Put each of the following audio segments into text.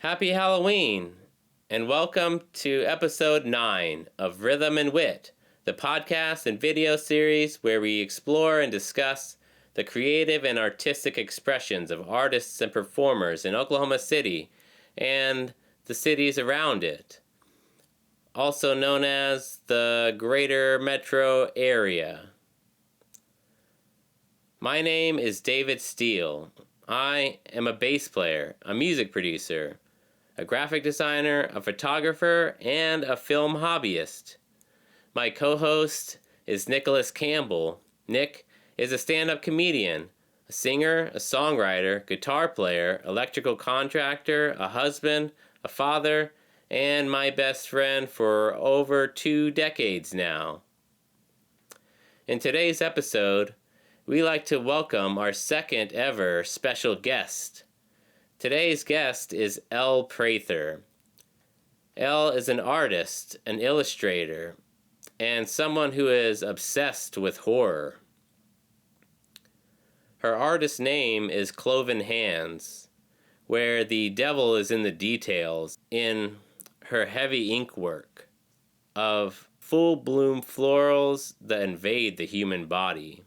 Happy Halloween, and welcome to episode 9 of Rhythm and Wit, the podcast and video series where we explore and discuss the creative and artistic expressions of artists and performers in Oklahoma City and the cities around it, also known as the Greater Metro Area. My name is David Steele. I am a bass player, a music producer, a graphic designer, a photographer, and a film hobbyist. My co-host is Nicholas Campbell. Nick is a stand-up comedian, a singer, a songwriter, guitar player, electrical contractor, a husband, a father, and my best friend for over 2 decades now. In today's episode, we like to welcome our second ever special guest. Today's guest is Elle Prather. Elle is an artist, an illustrator, and someone who is obsessed with horror. Her artist name is Cloven Hands, where the devil is in the details in her heavy ink work of full-bloom florals that invade the human body.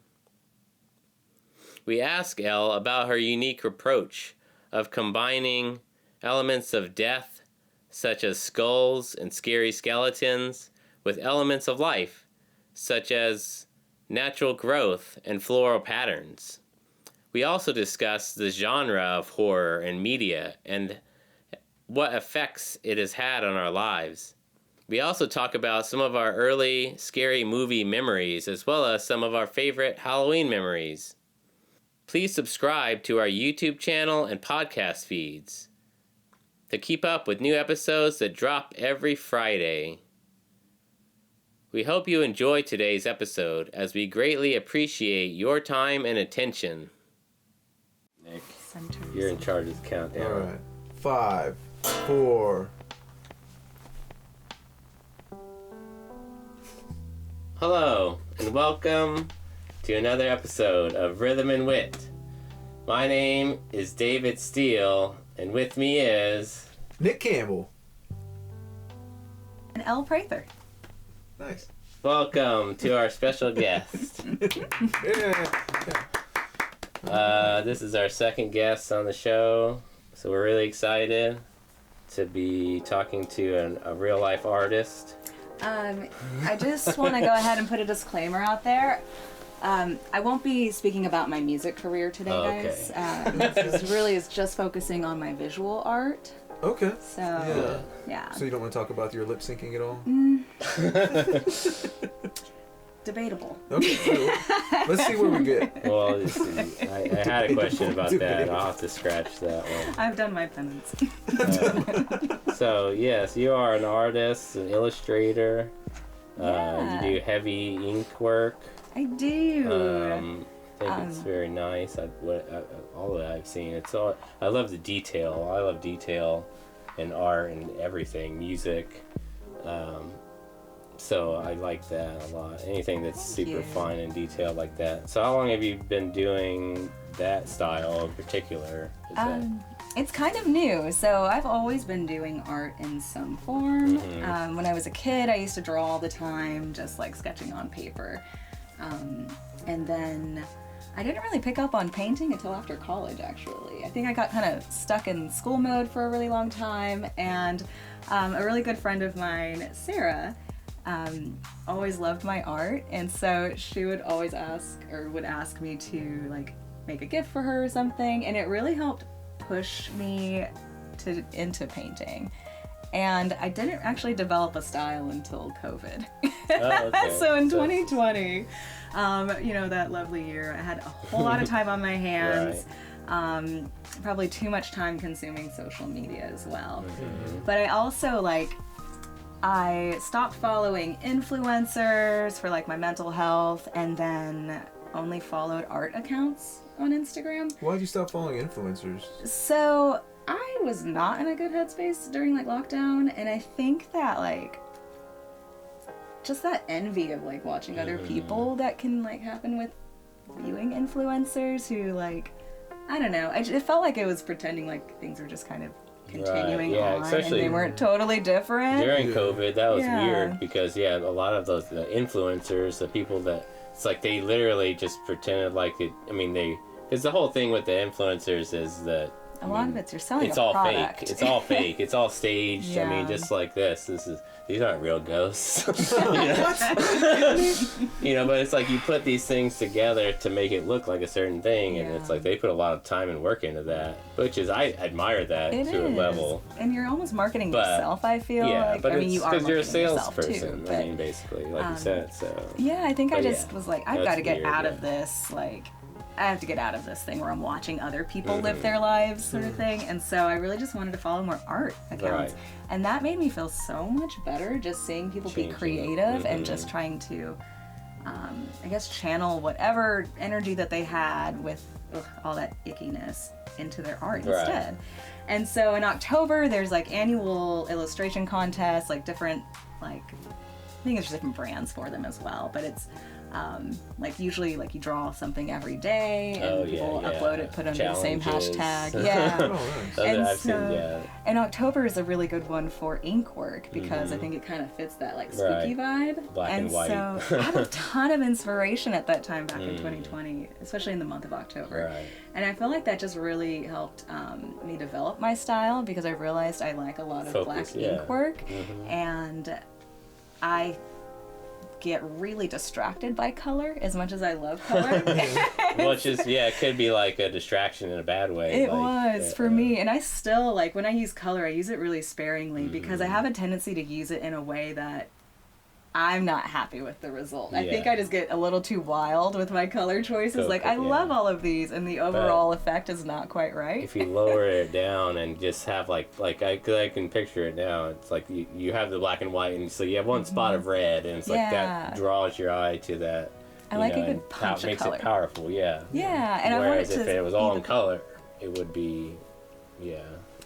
We ask Elle about her unique approach of combining elements of death, such as skulls and scary skeletons, with elements of life, such as natural growth and floral patterns. We also discuss the genre of horror and media and what effects it has had on our lives. We also talk about some of our early scary movie memories, as well as some of our favorite Halloween memories. Please subscribe to our YouTube channel and podcast feeds to keep up with new episodes that drop every Friday. We hope you enjoy today's episode, as we greatly appreciate your time and attention. Nick, you're in charge of the countdown. All right. 5, 4. Hello, and welcome to another episode of Rhythm and Wit. My name is David Steele, and with me is Nick Campbell. And Elle Prather. Nice. Welcome to our special guest. Yeah. This is our second guest on the show, so we're really excited to be talking to a real-life artist. I just want to go ahead and put a disclaimer out there. I won't be speaking about my music career today, guys. This really is just focusing on my visual art. Okay. So, yeah. So you don't want to talk about your lip syncing at all? Debatable. Okay. So let's see where we get. Well, I had a question about that. I'll have to scratch that one. I've done my penance. So, yes, you are an artist, an illustrator. Yeah. You do heavy ink work. I do. I think it's very nice. All that I've seen, I love the detail. I love detail in art and everything, music. So I like that a lot. Anything that's super fine and detailed like that. So how long have you been doing that style in particular? It's kind of new. So I've always been doing art in some form. Mm-hmm. When I was a kid, I used to draw all the time, just like sketching on paper. And then I didn't really pick up on painting until after college, actually. I think I got kind of stuck in school mode for a really long time, and a really good friend of mine, Sarah, always loved my art, and so she would always would ask me to like make a gift for her or something, and it really helped push me into painting. And I didn't actually develop a style until COVID. Oh, okay. So in 2020, that lovely year, I had a whole lot of time on my hands. Right. Probably too much time consuming social media as well. Mm-hmm. But I also I stopped following influencers for like my mental health, and then only followed art accounts on Instagram. Why'd you stop following influencers? So I was not in a good headspace during like lockdown, and I think that just that envy of like watching other people that can like happen with viewing influencers who like, I don't know, it felt like it was pretending like things were just kind of continuing yeah, on, and especially they weren't totally different. during COVID, that was Yeah. weird because a lot of those influencers, the people that it's like they literally just pretended like it. I mean, because the whole thing with the influencers is that A lot of it's you're selling it's a all product. fake. It's all fake. It's all staged. I mean, Yeah. just like these aren't real ghosts. You know, but it's like you put these things together to make it look like a certain thing, and it's Yeah. like they put a lot of time and work into that, which is I admire that It to is. a level. And you're almost marketing But- yourself, I feel Yeah, like. but I mean, it's you are because you're a marketing yourself salesperson. too, I mean, basically, like you said. So yeah, I think I But just yeah, was like, I've that's got to get weird, out yeah. of this, like, I have to get out of this thing where I'm watching other people Mm-hmm. live their lives, sort of thing. And so I really just wanted to follow more art accounts. Right. And that made me feel so much better, just seeing people be Changing. creative and Mhm. just trying to, I guess, channel whatever energy that they had with all that ickiness into their art Right. instead. And so in October, there's like annual illustration contests, like different, like, I think there's different brands for them as well, but it's like usually like you draw something every day and Oh, yeah, people yeah. upload it, put under the same Challenges. hashtag. Yeah. Oh, nice. Those And I've seen, so- yeah. And October is a really good one for ink work because I think it kind of fits that like spooky vibe. Black and white. So I had a ton of inspiration at that time back in 2020, especially in the month of October. Right. And I feel like that just really helped me develop my style because I realized I like a lot of black Focus, yeah. ink work, and I get really distracted by color as much as I love color. Which is, it could be like a distraction in a bad way. It like, was for me, and I still like when I use color, I use it really sparingly because I have a tendency to use it in a way that I'm not happy with the result. I think Yeah. I just get a little too wild with my color choices. Like I Yeah. love all of these, and the overall effect is not quite right. If you lower it down and just have I can picture it now. It's like you have the black and white, and so you have one spot of red, and it's like Yeah. that draws your eye to that. I you like a know, good and punch of makes color. it powerful. Yeah. Yeah, and I want Whereas it to if it was be all the- in color, it would be,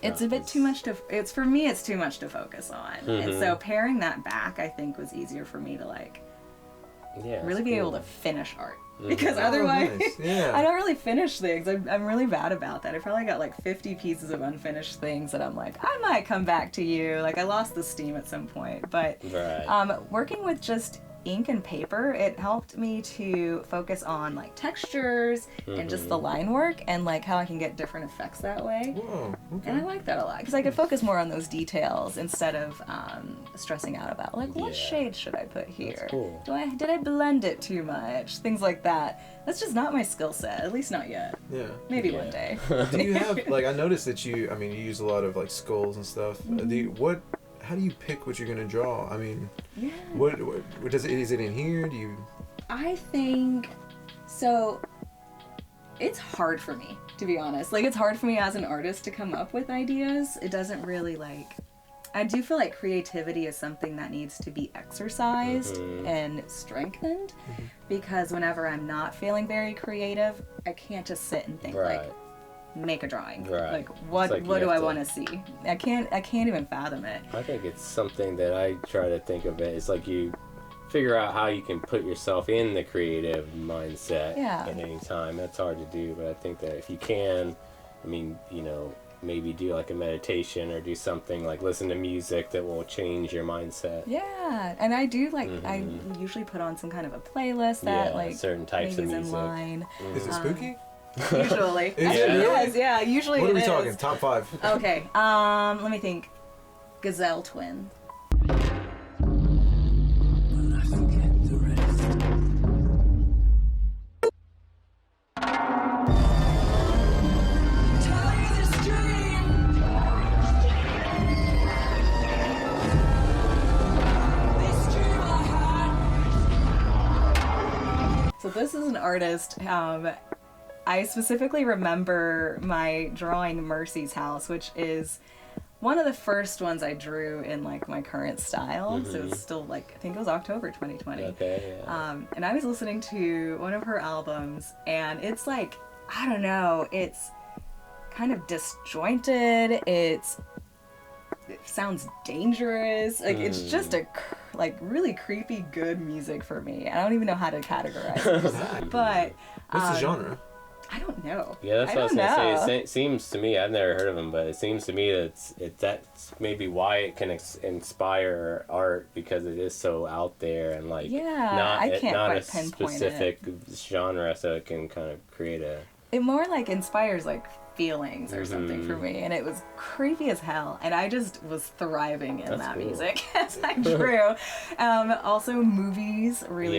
It's a not bit as- too much to. It's for me. It's too much to focus on, and Mm-hmm. so paring that back, I think, was easier for me to really be able to finish art. Because otherwise, Oh, nice. Yeah. I don't really finish things. I'm really bad about that. I probably got like 50 pieces of unfinished things that I'm like, I might come back to you. Like I lost the steam at some point, but Right. working with just ink and paper, it helped me to focus on like textures and just the line work and like how I can get different effects that way. Whoa. Okay. And I like that a lot because I could focus more on those details instead of stressing out about like what Yeah. shade should I put here? cool. Did I blend it too much? Things like that. That's just not my skill set. At least not yet. Yeah. Maybe Yeah. one day. Do you have like I noticed that you use a lot of like skulls and stuff. How do you pick what you're gonna draw? I mean, Yeah. what does it? Is it in here? Do you? I think so. It's hard for me, to be honest. Like it's hard for me as an artist to come up with ideas. It doesn't really like. I do feel like creativity is something that needs to be exercised and strengthened because whenever I'm not feeling very creative, I can't just sit and think Right. like make a drawing. Right. Like what It's like what you do I have to- want to see? I can't even fathom it. I think it's something that I try to think of it. It's like you figure out how you can put yourself in the creative mindset Yeah. at any time. That's hard to do, but I think that if you can, I mean, maybe do like a meditation or do something like listen to music that will change your mindset. Yeah, and I do like I usually put on some kind of a playlist that Yeah, like certain types maybe of is in music. line. Is it spooky? Usually. Is it Actually, really? yes, yeah, usually What are it we is. talking? Top 5. Okay, let me think. Gazelle Twin. So this is an artist. I specifically remember my drawing Mercy's house, which is one of the first ones I drew in like my current style. So it's still like I think it was October 2020. Okay, yeah. And I was listening to one of her albums, and it's like I don't know, it's kind of disjointed. It sounds dangerous. Like it's just like really creepy good music for me. I don't even know how to categorize it. But What's the genre? I don't know. Yeah, that's I what I was don't gonna know. say. It seems to me, I've never heard of him, but it seems to me that that's maybe why it can inspire art, because it is so out there and like Yeah, I can't not a quite pinpoint specific genre, so it can kind of create a. It more like inspires like feelings or something for me, and it was creepy as hell, and I just was thriving in that cool. music as I drew. Also movies really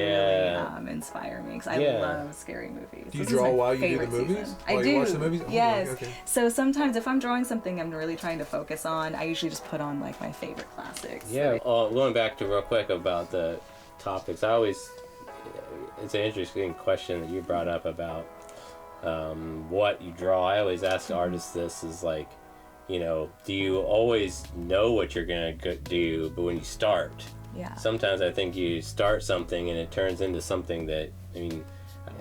inspire me, because I love scary movies. Do you draw while you do the movies? I While do. you watch the movies? Oh, Yes. okay. So sometimes if I'm drawing something I'm really trying to focus on, I usually just put on like my favorite classics. Yeah. Going back to real quick about the topics, it's an interesting question that you brought up about what you draw. I always ask artists this, is like, do you always know what you're gonna do, but when you start, sometimes I think you start something and it turns into something that,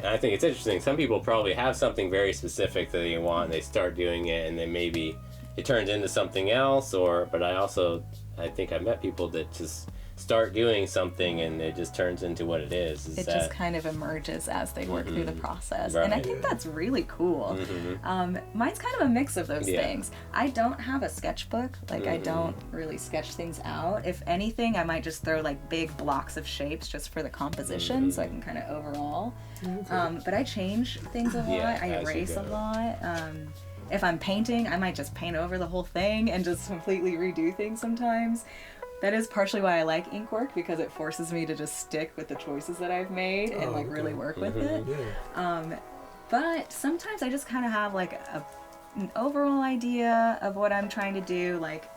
I think it's interesting. Some people probably have something very specific that they want, and they start doing it, and then maybe it turns into something else. But I think I've met people that just start doing something and it just turns into what it is. It just kind of emerges as they work through the process. Right. And I think that's really cool. Mine's kind of a mix of those things. I don't have a sketchbook. Like, I don't really sketch things out. If anything, I might just throw like big blocks of shapes just for the composition, so I can kind of overall. But I change things a lot. I erase a lot. If I'm painting, I might just paint over the whole thing and just completely redo things sometimes. That is partially why I like ink work, because it forces me to just stick with the choices that I've made and really work with it. Yeah. But sometimes I just kind of have like an overall idea of what I'm trying to do. Like,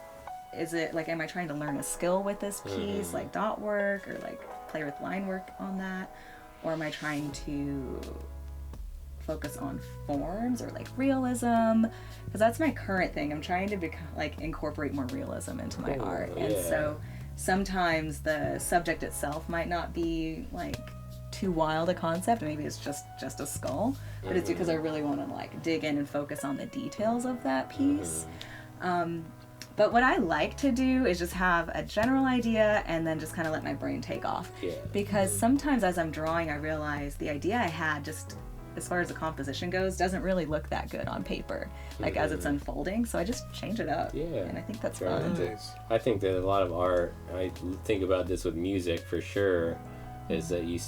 is it like, am I trying to learn a skill with this piece, like dot work, or like play with line work on that? Or am I trying to focus on forms or like realism? Because that's my current thing. I'm trying to incorporate more realism into my art, and so sometimes the subject itself might not be like too wild a concept. Maybe it's just a skull, but it's because I really want to like dig in and focus on the details of that piece. But what I like to do is just have a general idea and then just kind of let my brain take off. Because sometimes as I'm drawing, I realize the idea I had, just as far as the composition goes, doesn't really look that good on paper, like as it's unfolding. So I just change it up. And I think that's fun. Nice. I think that a lot of art, I think about this with music for sure, is that you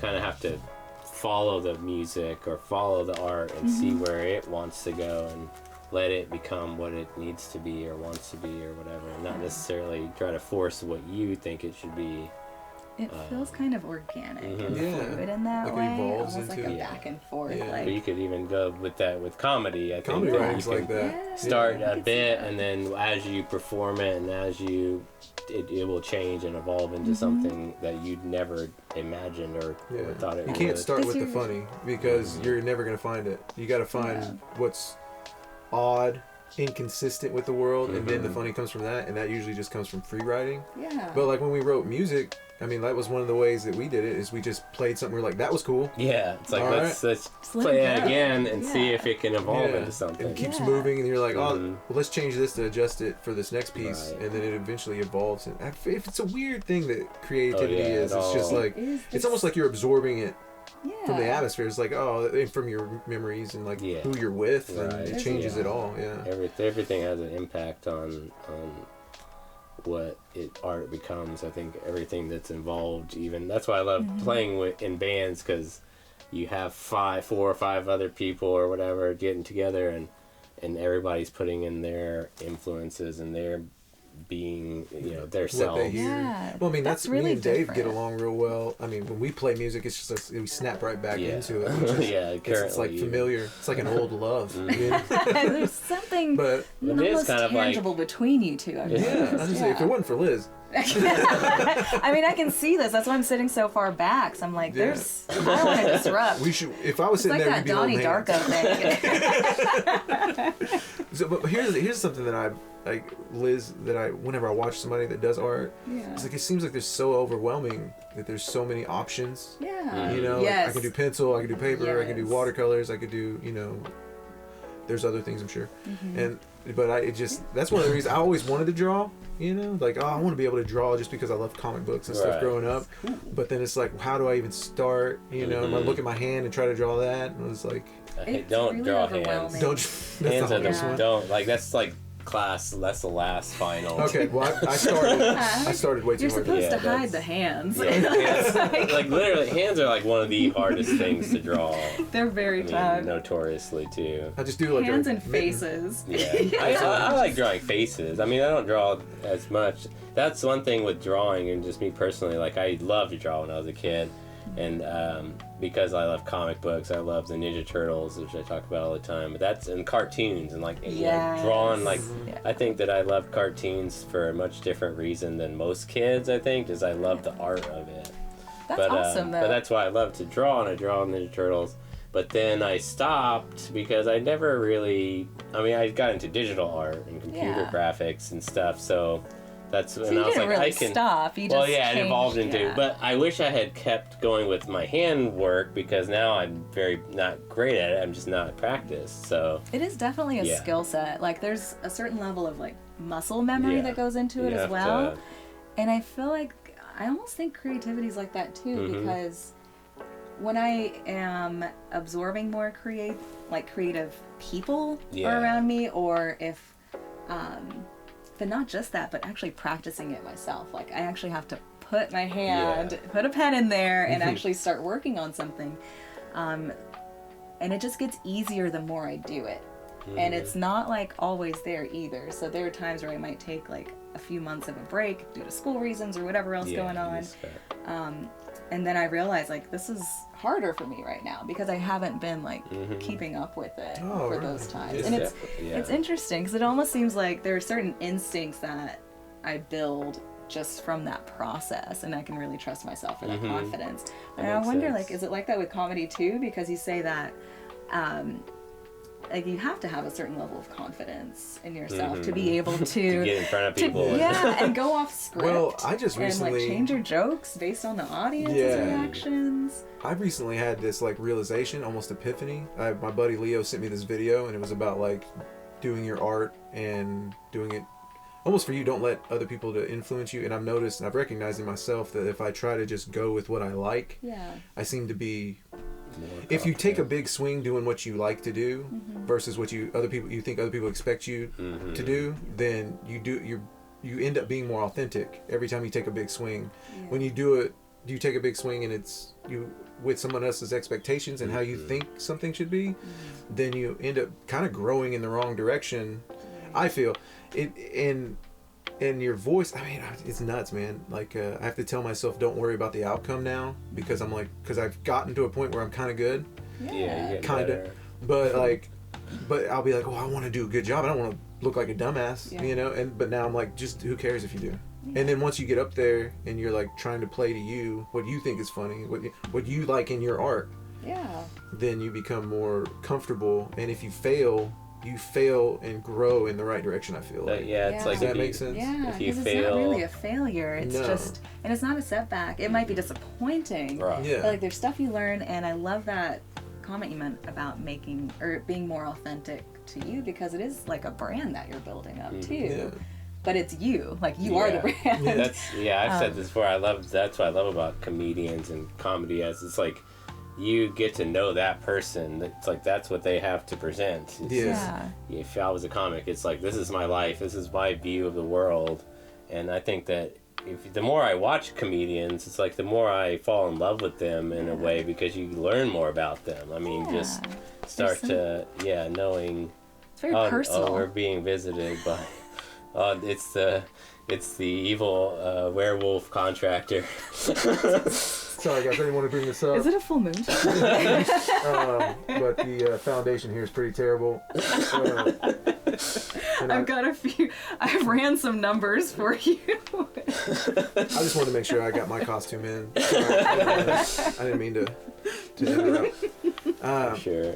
kind of have to follow the music or follow the art and see where it wants to go, and let it become what it needs to be or wants to be or whatever, and not necessarily try to force what you think it should be. It feels kind of organic and fluid in that like it way, evolves almost like into a back and forth. But you could even go with that with comedy. I think Comedy writings you like can that. start a bit, and then as you perform it, and as it will change and evolve into something that you'd never imagined or thought it would. You can't start with the funny, because you're never going to find it. You got to find what's odd, inconsistent with the world, and then the funny comes from that, and that usually just comes from free writing. But like when we wrote music, that was one of the ways that we did it, is we just played something, we're like, that was cool. It's like, let's play it again and see if it can evolve into something. And it keeps moving, and you're like, well, let's change this to adjust it for this next piece, and then it eventually evolves. And if it's a weird thing that creativity is, it's just like, it's almost like you're absorbing it from the atmosphere. It's like, from your memories and like who you're with, and it changes it all. Everything has an impact on what art becomes. I think everything that's involved, even that's why I love playing in bands, because you have 4 or 5 other people or whatever getting together, and everybody's putting in their influences and their being, their selves. Well, that's really me and Dave different. get along real well. When we play music, it's just we snap right back into it. It's like familiar. It's like an old love. There's something almost kind of tangible between you two. If it wasn't for Liz. I can see this. That's why I'm sitting so far back. So I'm like, I don't want to disrupt. We should. If I was sitting it's there, like that we'd be Donnie Darko thing. But here's something that I like, Liz. Whenever I watch somebody that does art, it's like it seems like there's so overwhelming that there's so many options. I can do pencil, I can do paper, I can do watercolors, I could do there's other things, I'm sure. And but that's one of the reasons I always wanted to draw. You know, like, oh, I want to be able to draw just because I love comic books and stuff growing up. But then it's like, how do I even start? You know, I look at my hand and try to draw that, and it's like, don't really draw hands. Hands are don't like that's like class. That's the last final. Okay, well, I started way too hard. You're supposed to hide the hands. Yeah, like literally, hands are like one of the hardest things to draw. They're very tough. Notoriously too. I just do like hands and faces. Yeah, I like drawing faces. I mean, I don't draw as much. That's one thing with drawing, and just me personally. Like, I loved to draw when I was a kid, and because I love comic books, I love the Ninja Turtles, which I talk about all the time. But that's in cartoons and like drawing. Like, I think that I love cartoons for a much different reason than most kids. I think is I love the art of it. That's awesome, though. But that's why I love to draw, and I draw Ninja Turtles. But then I stopped because I never really. I mean, I got into digital art and computer graphics and stuff. So. That's and I was like, really I can stop. You just it evolved into. But I wish I had kept going with my hand work because now I'm very not great at it. I'm just not practiced. So it is definitely a skill set. Like, there's a certain level of like muscle memory that goes into it as well. And I feel like I almost think creativity is like that too, because when I am absorbing more creative people around me, or if but not just that, but actually practicing it myself. Like, I actually have to put my hand, put a pen in there, and actually start working on something. And it just gets easier the more I do it. And it's not like always there either. So there are times where I might take like a few months of a break due to school reasons or whatever else going on. And then I realize, like, this is harder for me right now because I haven't been like keeping up with it for those times. And it's interesting because it almost seems like there are certain instincts that I build just from that process, and I can really trust myself for that confidence. And I wonder, like, is it like that with comedy too? Because you say that like, you have to have a certain level of confidence in yourself to be able to get in front of people and go off script. Well, I just recently and like change your jokes based on the audience's reactions. I recently had this like realization, almost epiphany. My buddy Leo sent me this video, and it was about like doing your art and doing it almost for you. Don't let other people to influence you. And I've noticed, and I've recognized in myself that if I try to just go with what I like, I seem to be. If you take a big swing doing what you like to do versus what you think other people expect you to do, then you end up being more authentic every time you take a big swing. When you take a big swing and it's you with someone else's expectations and how you think something should be, then you end up kind of growing in the wrong direction. I feel it and your voice, I mean, it's nuts, man. Like, I have to tell myself, don't worry about the outcome now, because I've gotten to a point where I'm kind of good. Kind of. But I'll be like, oh, I want to do a good job. I don't want to look like a dumbass, you know? But now I'm like, just who cares if you do? And then once you get up there and you're like trying to play to you, what you think is funny, what you like in your art, then you become more comfortable. And if you fail and grow in the right direction, I feel like. It's like, does that make sense? Yeah, because it's not really a failure. It's just, and it's not a setback. It might be disappointing. Right. Yeah. But like, there's stuff you learn, and I love that comment you meant about making or being more authentic to you, because it is like a brand that you're building up too. Yeah. But it's you, like you are the brand. I've said this before. That's what I love about comedians and comedy, as it's like, you get to know that person. It's like, that's what they have to present. If I was a comic, it's like, this is my life, this is my view of the world. And I think that the more I watch comedians, it's like the more I fall in love with them in a way, because you learn more about them. I mean, just start to knowing. It's very personal. Oh, we're being visited by. It's the evil werewolf contractor. Sorry guys, I didn't want to bring this up. Is it a full moon? But the foundation here is pretty terrible. I've got a few. I've ran some numbers for you. I just wanted to make sure I got my costume in. I didn't mean to interrupt. Sure.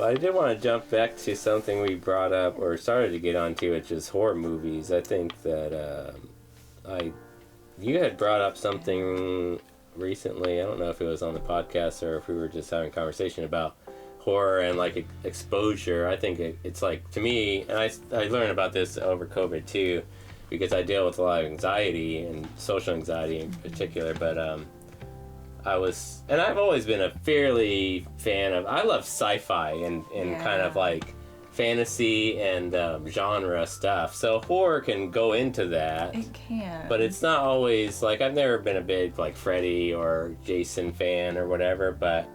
I did want to jump back to something we brought up or started to get onto, which is horror movies. I think that you had brought up something recently. I don't know if it was on the podcast or if we were just having a conversation about horror and like exposure. I think it's like, to me, and I learned about this over COVID too, because I deal with a lot of anxiety and social anxiety in particular. But I've always been a fairly fan of, I love sci-fi and kind of like fantasy and genre stuff. So horror can go into that. It can. But it's not always, like, I've never been a big like Freddy or Jason fan or whatever, but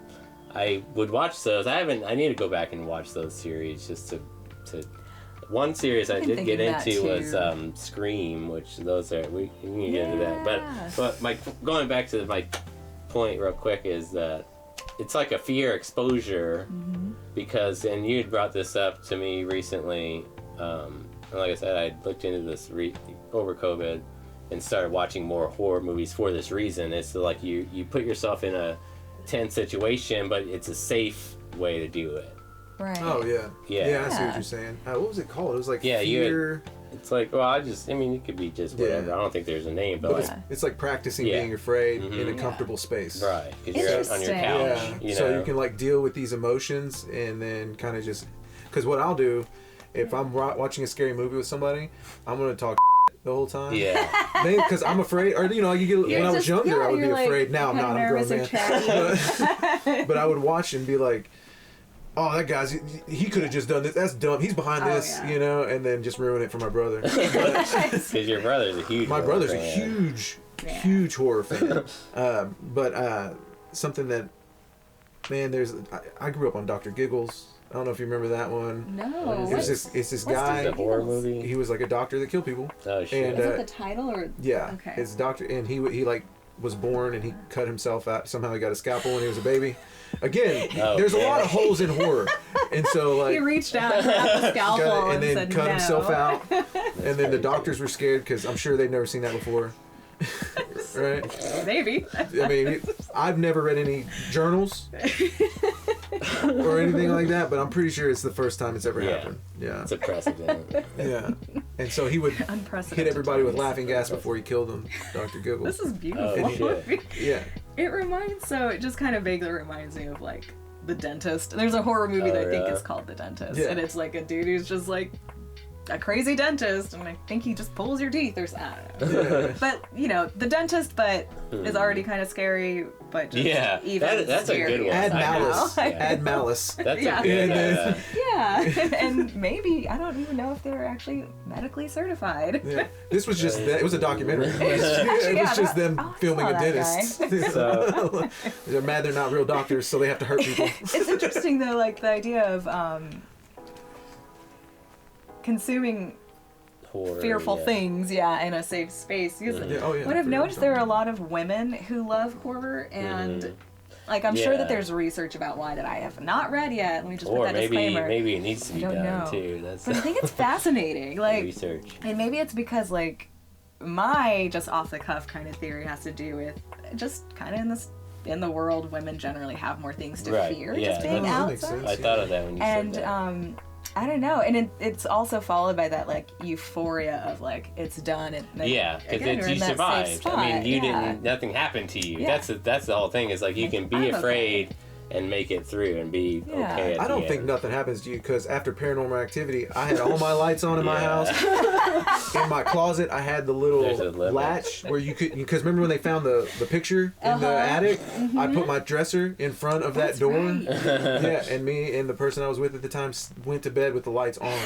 I would watch those. I need to go back and watch those series just to one series I did get into was Scream, which those are, we can get into that. But going back to my point real quick is that it's like a fear exposure, because, and you had brought this up to me recently, and like I said, I looked into this over COVID and started watching more horror movies for this reason. It's like you put yourself in a tense situation, but it's a safe way to do it. Right. Oh yeah. Yeah, I see what you're saying. What was it called? It was like fear. It's like, well, it could be just whatever. I don't think there's a name, but it's like practicing being afraid in a comfortable space. Right. Because you're on your couch. Yeah. So you can like deal with these emotions and then kind of just, because what I'll do, if I'm watching a scary movie with somebody, I'm gonna talk the whole time. Yeah. Because I'm afraid, or when I was younger, I would be afraid. Now I'm not. I'm a grown man. But I would watch and be like, oh, that guy's, he could have just done this. That's dumb. He's behind this, and then just ruin it for my brother. Because your brother's a huge My brother's a huge horror fan. But something that, man, I grew up on Dr. Giggles. I don't know if you remember that one. No. It's this guy. It's a horror movie. He was like a doctor that killed people. Oh, shit. And, is it the title or? Yeah. Okay. It's doctor, and he like was born and he cut himself out. Somehow he got a scalpel when he was a baby. Again, there's a lot of holes in horror, and so like he reached out and grabbed the scalpel and then said cut no. himself out, and then the doctors were scared because I'm sure they'd never seen that before, right? Maybe. I mean, I've never read any journals or anything like that, but I'm pretty sure it's the first time it's ever happened. Yeah, it's a precedent. Yeah, and so he would hit everybody with laughing gas before he killed them, Dr. Giggles. This is beautiful. Oh, yeah. It just kind of vaguely reminds me of like The Dentist. There's a horror movie that I think is called The Dentist, and it's like a dude who's just like a crazy dentist, and I think he just pulls your teeth or I don't know. But The Dentist, but is already kind of scary, but just even that's a good one. Add malice. Add malice. That's a good and maybe I don't even know if they're actually medically certified. Yeah. This was just it was a documentary. It was just them filming a dentist. So they're mad they're not real doctors, so they have to hurt people. It's interesting though, like the idea of consuming horror, fearful things, in a safe space. What I've noticed, there are a lot of women who love horror, and like I'm sure that there's research about why that I have not read yet. Let me just put that disclaimer. Maybe it needs to be done too. But I think it's fascinating, like research, and maybe it's because like my just off the cuff kind of theory has to do with just kind of in the world, women generally have more things to fear just being outside. I thought of that when you said that. I don't know, and it's also followed by that like euphoria of like it's done. And because you survived. I mean, you didn't. Nothing happened to you. Yeah. That's the whole thing. Is like you can be afraid and make it through and be okay. I don't think nothing happens to you because after Paranormal Activity, I had all my lights on in my house. In my closet, I had the little latch where you could, because remember when they found the picture in the attic? I put my dresser in front of that door. Right. And me and the person I was with at the time went to bed with the lights on.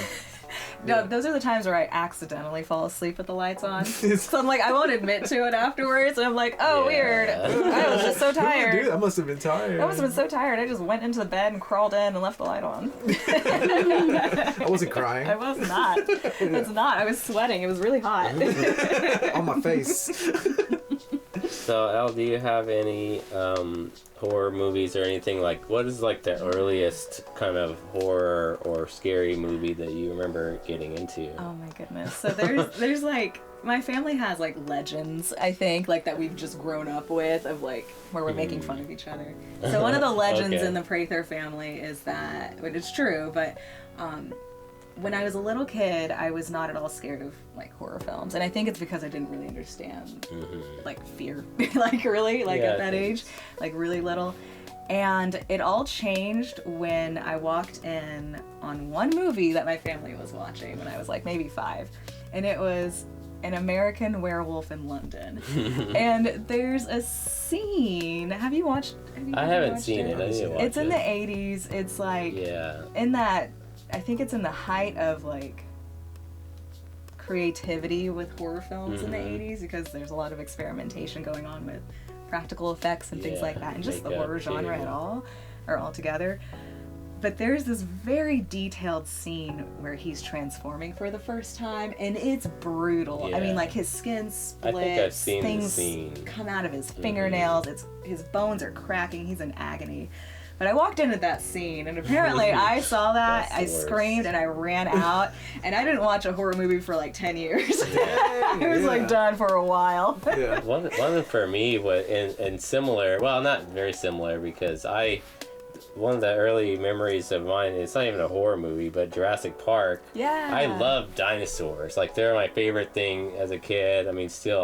No, those are the times where I accidentally fall asleep with the lights on. So I'm like, I won't admit to it afterwards. And I'm like, oh, weird. I was just so tired. Dude, I must have been tired. I must have been so tired. I just went into the bed and crawled in and left the light on. I wasn't crying. I was not. It's not. I was sweating. It was really hot. On my face. So, Elle, do you have any horror movies or anything like? What is like the earliest kind of horror or scary movie that you remember getting into? Oh my goodness! So there's like my family has like legends, I think, like that we've just grown up with of like where we're making fun of each other. So one of the legends in the Prather family is that, but it's true, but when I was a little kid, I was not at all scared of like horror films, and I think it's because I didn't really understand like fear, like really, like at that age, like really little. And it all changed when I walked in on one movie that my family was watching when I was like maybe 5, and it was An American Werewolf in London. And there's a scene. Have you watched? I haven't seen it. I need to watch it. It's in the 80s. It's like in that. I think it's in the height of like creativity with horror films in the 80s, because there's a lot of experimentation going on with practical effects and things like that, and just the horror genre at all, or altogether. But there's this very detailed scene where he's transforming for the first time, and it's brutal. I mean, like his skin splits, I think I've seen things the scene. Come out of his fingernails. His bones are cracking. He's in agony. But I walked into that scene, and apparently I saw that, I screamed, and I ran out, and I didn't watch a horror movie for like 10 years. I was like done for a while. Yeah. One for me, and similar, well, not very similar, because one of the early memories of mine, it's not even a horror movie, but Jurassic Park. Yeah. I love dinosaurs. Like, they're my favorite thing as a kid. I mean, still,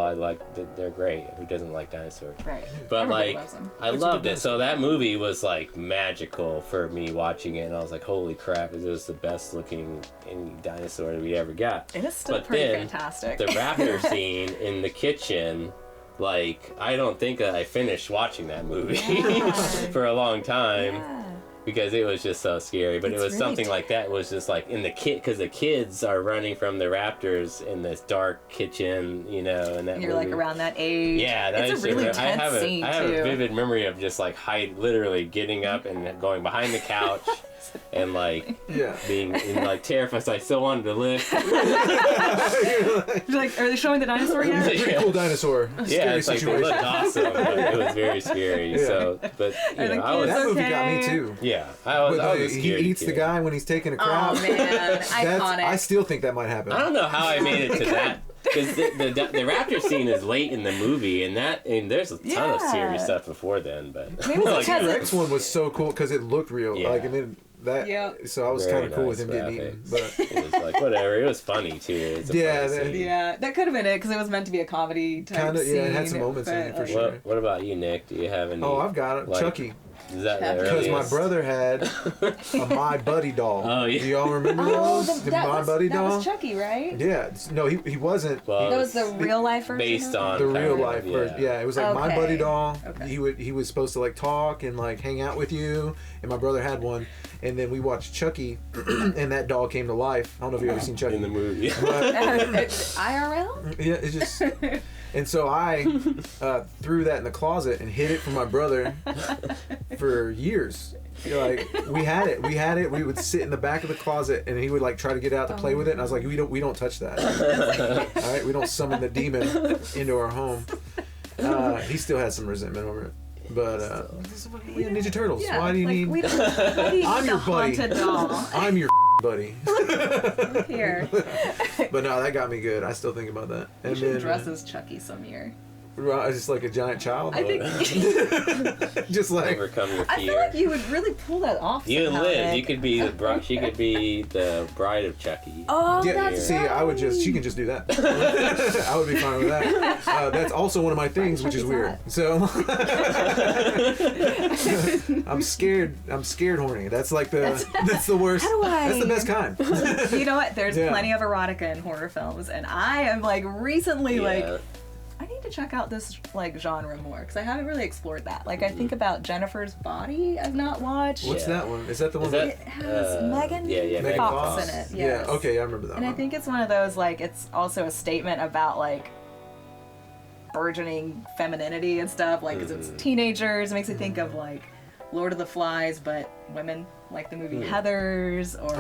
they're great. Who doesn't like dinosaurs? Right. But, Everybody like, loves them. I loved it. So that movie was, like, magical for me watching it. And I was like, holy crap, it was the best looking any dinosaur that we ever got. It is still pretty fantastic. The raptor scene in the kitchen, like, I don't think that I finished watching that movie for a long time. Yeah. Because it was just so scary, but it was really something like that. It was just like in the because the kids are running from the raptors in this dark kitchen, you know, and that. You're like around that age. Yeah, it's a really tense scene I have a vivid memory of just like literally getting up and going behind the couch. And like being like terrified, so I still wanted to live. You're like, are they showing the dinosaur yet? Pretty cool dinosaur. Yeah, it's like they looked awesome, but it was very scary. Yeah. So, but you know, that movie got me too. Yeah, I was he eats the guy when he's taking a crap. Oh man, iconic. I still think that might happen. I don't know how I made it to that. Because the raptor scene is late in the movie, and there's a ton of serious stuff before then. But maybe like, the Rex one was so cool because it looked real. Yeah. Like, and then that. So I was kind of cool with him getting eaten. But it was like whatever. It was funny too. That could have been it because it was meant to be a comedy type scene. Yeah, it had some moments in it for sure. What about you, Nick? Do you have any? Oh, I've got it. Like, Chucky. Is that because my brother had a My Buddy doll. Oh, yeah. Do y'all remember those? The My Buddy doll? That was Chucky, right? Yeah. No, he wasn't. Well, that was the real life version? Based on the real life version. Yeah, it was like My Buddy doll. Okay. He was supposed to like talk and like hang out with you, and my brother had one. And then we watched Chucky, and that doll came to life. I don't know if you've ever seen Chucky. In the movie. But, IRL? Yeah, it's just... And so I threw that in the closet and hid it from my brother for years. Like, we had it. We would sit in the back of the closet, and he would like try to get out to play with it. And I was like, we don't touch that. All right, we don't summon the demon into our home. He still has some resentment over it. But we have Ninja Turtles. Yeah, why do you need? I'm your buddy. I'm your buddy. Here. But no, that got me good. I still think about that. You should dress as Chucky some year. Just like a giant child. I think. Just like overcome your fear. I feel like you would really pull that off. You and Liz, you could be the bride. She could be the bride of Chucky. Oh, that's see, right. I would just. She can just do that. I would be fine with that. That's also one of my things, which is weird. So I'm scared. I'm scared horny. That's like that's the worst. That's the best kind. You know what? There's plenty of erotica in horror films, and I am like recently like. I need to check out this like genre more because I haven't really explored that. Like I think about Jennifer's Body. I've not watched. What's that one? Is that the one that it has Megan Megan Fox in it? Yes. Yeah. Okay, I remember that. And one. I think it's one of those like it's also a statement about like burgeoning femininity and stuff. Like because it's teenagers. It makes me think of like Lord of the Flies, but women. Like the movie Heathers, or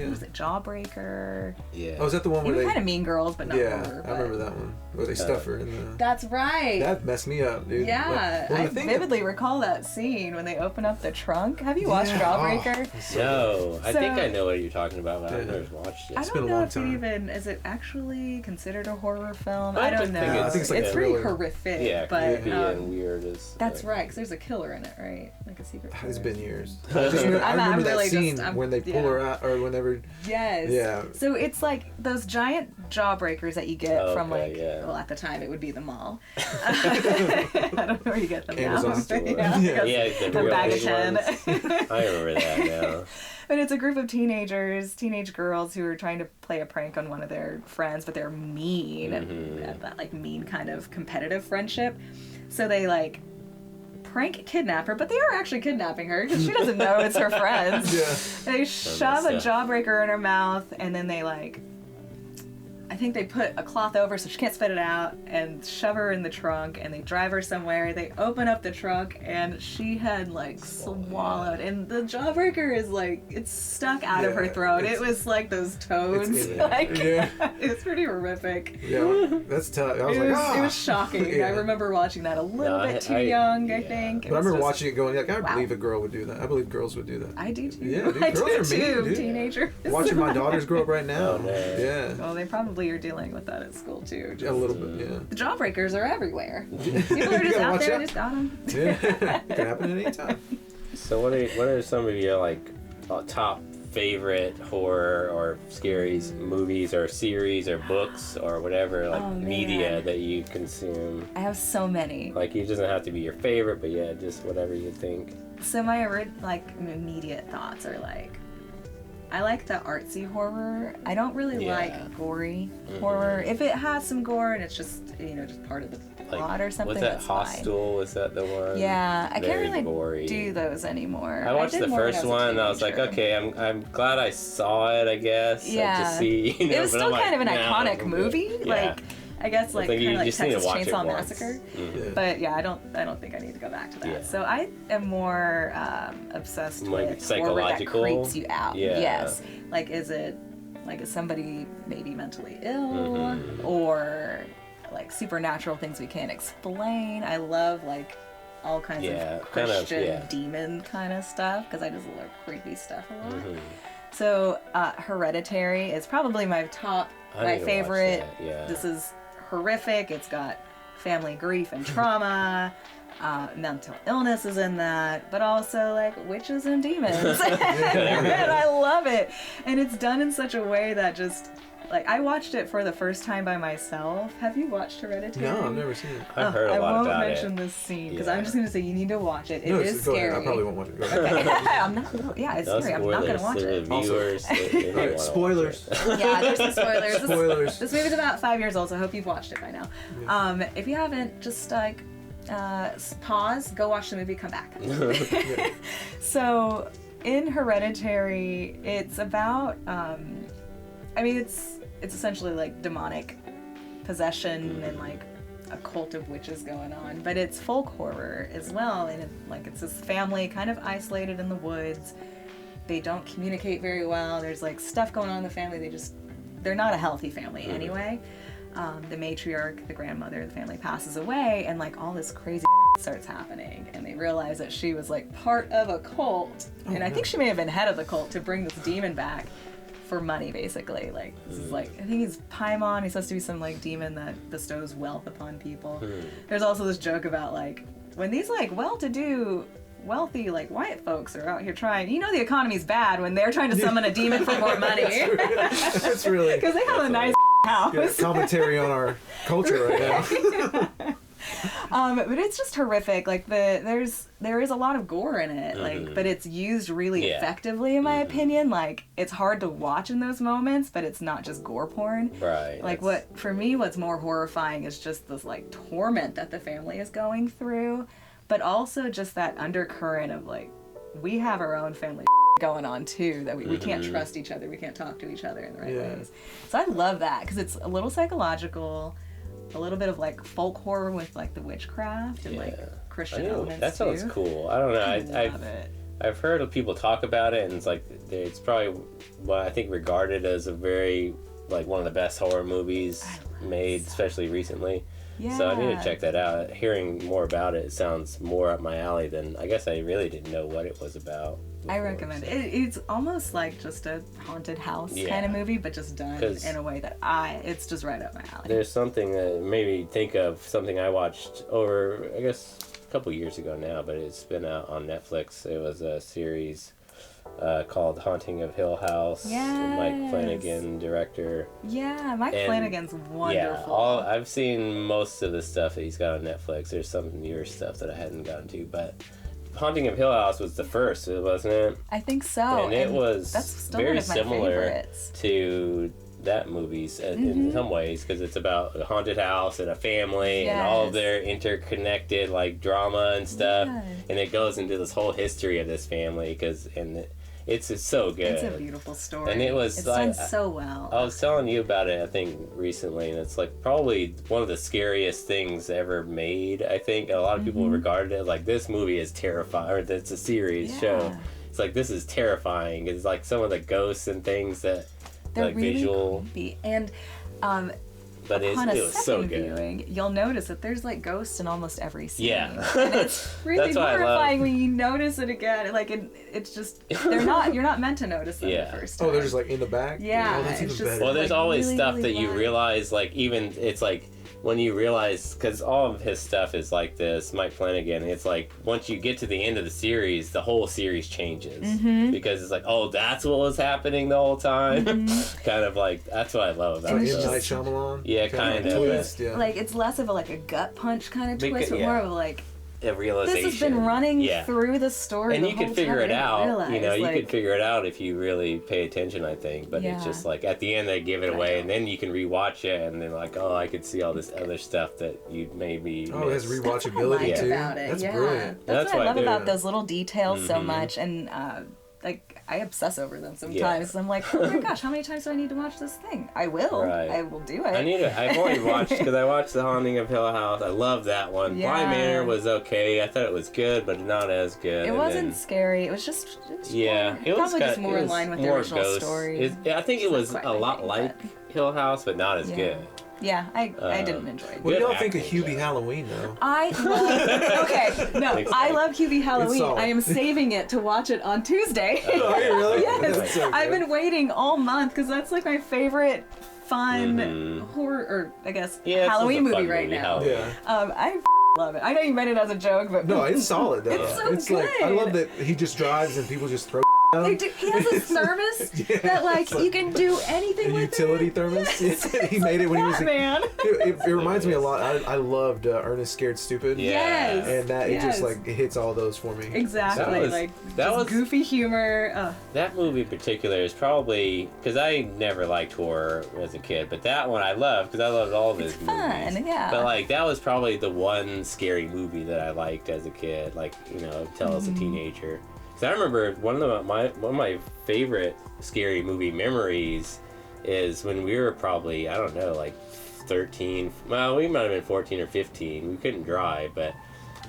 was it Jawbreaker? Yeah. Oh, is that the one where they kind of Mean Girls, but not horror. I remember that one where they stuff her in the. That's right. That messed me up, dude. Yeah, I vividly recall that scene when they open up the trunk. Have you watched Jawbreaker? No, I think I know what you're talking about, but I've never watched it. I don't know if it even is it actually considered a horror film. I don't know. I think it's pretty horrific. Yeah, but creepy and weird. That's right, because there's a killer in it, right? Like a secret killer. It's been years. I remember that really scene when they pull her out, or whenever. Yes. Yeah. So it's like those giant jawbreakers that you get from well, at the time it would be the mall. I don't know where you get them Amazon now. store. Yeah, the a real bag of big 10. ones. I remember that now. But it's a group of teenage girls who are trying to play a prank on one of their friends, but they're mean, and that like mean kind of competitive friendship. So they like prank kidnap her, but they are actually kidnapping her because she doesn't know it's her friends. Yeah. They shove a jawbreaker in her mouth, and then they like, I think they put a cloth over so she can't spit it out, and shove her in the trunk, and they drive her somewhere. They open up the trunk, and she had like swallowed, and the jawbreaker is like, it's stuck out of her throat. It was like those toads. It's pretty horrific. Yeah, that's tough. I was it was shocking. I remember watching that a little bit too young, I think. But I remember watching it going, like, I believe a girl would do that. I believe girls would do that. I do too. Yeah, dude, I girls do are mean, too, dude. teenagers. Watching my daughters grow up right now. Oh, man. Yeah. Well, they probably are dealing with that at school too. A little bit, yeah. The jawbreakers are everywhere. People are just out there, just got them. Yeah, it can happen at any time. So what are some of your like top favorite horror or scary movies or series or books or whatever media that you consume? I have so many. Like, it doesn't have to be your favorite, but yeah, just whatever you think. So my immediate thoughts are like, I like the artsy horror. I don't really like gory horror. If it has some gore and it's just just part of the plot or something. Was that that's Hostel? fine. Was that the one? Yeah, I can't really gory. do those anymore. I watched the first one and I was like, okay, I'm glad I saw it. I guess. Yeah. To see. It was still kind of an iconic movie. Yeah. Like, I guess like kind of like Texas Chainsaw once. Massacre. Mm-hmm. But yeah, I don't think I need to go back to that. Yeah. So I am more obsessed with psychological horror that creeps you out. Yeah. Yes. Like, is somebody maybe mentally ill or like supernatural things we can't explain? I love like all kinds of Christian demon kind of stuff because I just love creepy stuff a lot. So Hereditary is probably my favorite. Yeah. This is horrific. It's got family grief and trauma. Mental illness is in that, but also like witches and demons. And I love it. And it's done in such a way that just like, I watched it for the first time by myself. Have you watched Hereditary? No, I've never seen it. I've heard a lot about it. I won't mention this scene because I'm just going to say you need to watch it. It is scary. Ahead. I probably won't watch it. Go ahead. Okay. It's scary. I'm not going to watch it. Viewers, right, spoilers. Yeah, there's some spoilers. Spoilers. This movie's about 5 years old, so I hope you've watched it by now. Yeah. If you haven't, just like pause, go watch the movie, come back. So in Hereditary, it's about it's essentially like demonic possession and like a cult of witches going on, but it's folk horror as well. And it's this family kind of isolated in the woods. They don't communicate very well. There's like stuff going on in the family. They're not a healthy family anyway. The matriarch, the grandmother of the family, passes away, and like all this crazy starts happening, and they realize that she was like part of a cult, and I think she may have been head of the cult to bring this demon back for money, basically. Like, this is like, I think he's Paimon. He's supposed to be some like demon that bestows wealth upon people. There's also this joke about like, when these like well-to-do, wealthy like white folks are out here trying, the economy's bad when they're trying to summon a demon for more money. That's really, because they have a nice house. Yeah, commentary on our culture right now. But it's just horrific. Like there is a lot of gore in it, like, but it's used really effectively, in my opinion. Like, it's hard to watch in those moments, but it's not just gore porn. Right. Like, what's more horrifying is just this like torment that the family is going through, but also just that undercurrent of like, we have our own family going on too, that we can't trust each other, we can't talk to each other in the right ways. So I love that because it's a little psychological, a little bit of like folk horror with like the witchcraft and like Christian elements. That sounds cool. I don't know. I've heard of people talk about it, and it's like it's probably what I think regarded as a very like one of the best horror movies made, especially recently. Yeah. So I need to check that out. Hearing more about it sounds more up my alley than I guess I really didn't know what it was about. I recommend it. It's almost like just a haunted house kind of movie, but just done in a way that it's just right up my alley. There's something that made me think of something I watched over, I guess, a couple years ago now, but it's been out on Netflix. It was a series called Haunting of Hill House. Yes. Mike Flanagan, director. Yeah, Mike Flanagan's wonderful. I've seen most of the stuff that he's got on Netflix. There's some newer stuff that I hadn't gotten to, but Haunting of Hill House was the first, wasn't it? I think so. And it was that's still very one of my similar favorites. to that movie's in some ways, because it's about a haunted house and a family and all of their interconnected like drama and stuff, and it goes into this whole history of this family it's so good. It's a beautiful story, and it's done so well. I was telling you about it, I think, recently, and it's like probably one of the scariest things ever made. I think a lot of people regarded it like, this movie is terrifying, or it's a series show. It's like, this is terrifying. It's like some of the ghosts and things that they're like really visual, creepy. And but it was so good. Viewing, you'll notice that there's like ghosts in almost every scene. Yeah, and it's really horrifying when you notice it again. Like it's just you're not meant to notice them the first time. Oh, they're just like in the back. Yeah, oh, that's even better. Well, there's like, always really, stuff really that you realize, like even it's like when you realize, because all of his stuff is like this, Mike Flanagan, it's like once you get to the end of the series, the whole series changes. Because it's like, oh, that's what was happening the whole time. Kind of like, that's what I love about it. M. Night Shyamalan? Yeah, kind of. Twist, Like, it's less of a gut punch kind of twist, but more of like, a realization. this has been running through the story, and the you whole could figure time. it out. Realize, You could figure it out if you really pay attention, I think. But it's just like at the end they give it away, and then you can rewatch it, and then like, oh, I could see all this other stuff that you maybe. Oh, it has rewatchability too. About it. That's brilliant. That's what I love about those little details so much, and like I obsess over them sometimes. I'm like, oh my gosh, how many times do I need to watch this thing? I will. Right. I will do it. I've only watched, because I watched The Haunting of Hill House. I love that one. Yeah. Blind Manor was okay. I thought it was good, but not as good. It wasn't scary. It was just yeah, it was probably just more in line with the original story. I think it was a lot like Hill House, but not as good. Yeah, I didn't enjoy it. What do y'all think of Hubie Halloween, though? I love Hubie Halloween. I am saving it to watch it on Tuesday. Oh, really? Yes. So I've been waiting all month because that's like my favorite fun horror, or I guess Halloween movie right now. Yeah. I love it. I know you meant it as a joke, but no, it's solid though. It's so good. Like, I love that he just drives and people just throw. He has a thermos that like you can do anything with. Utility thermos. He made it when he was a man. It reminds me a lot. I loved Ernest Scared Stupid. Yes. And that it just like it hits all those for me. Exactly. That was goofy humor. That movie in particular is probably, because I never liked horror as a kid, but that one I loved because I loved all of his movies. Fun, yeah. But like that was probably the one scary movie that I liked as a kid. Like until as a teenager. Because I remember one of my favorite scary movie memories is when we were probably, I don't know, like 13. Well, we might have been 14 or 15. We couldn't drive, but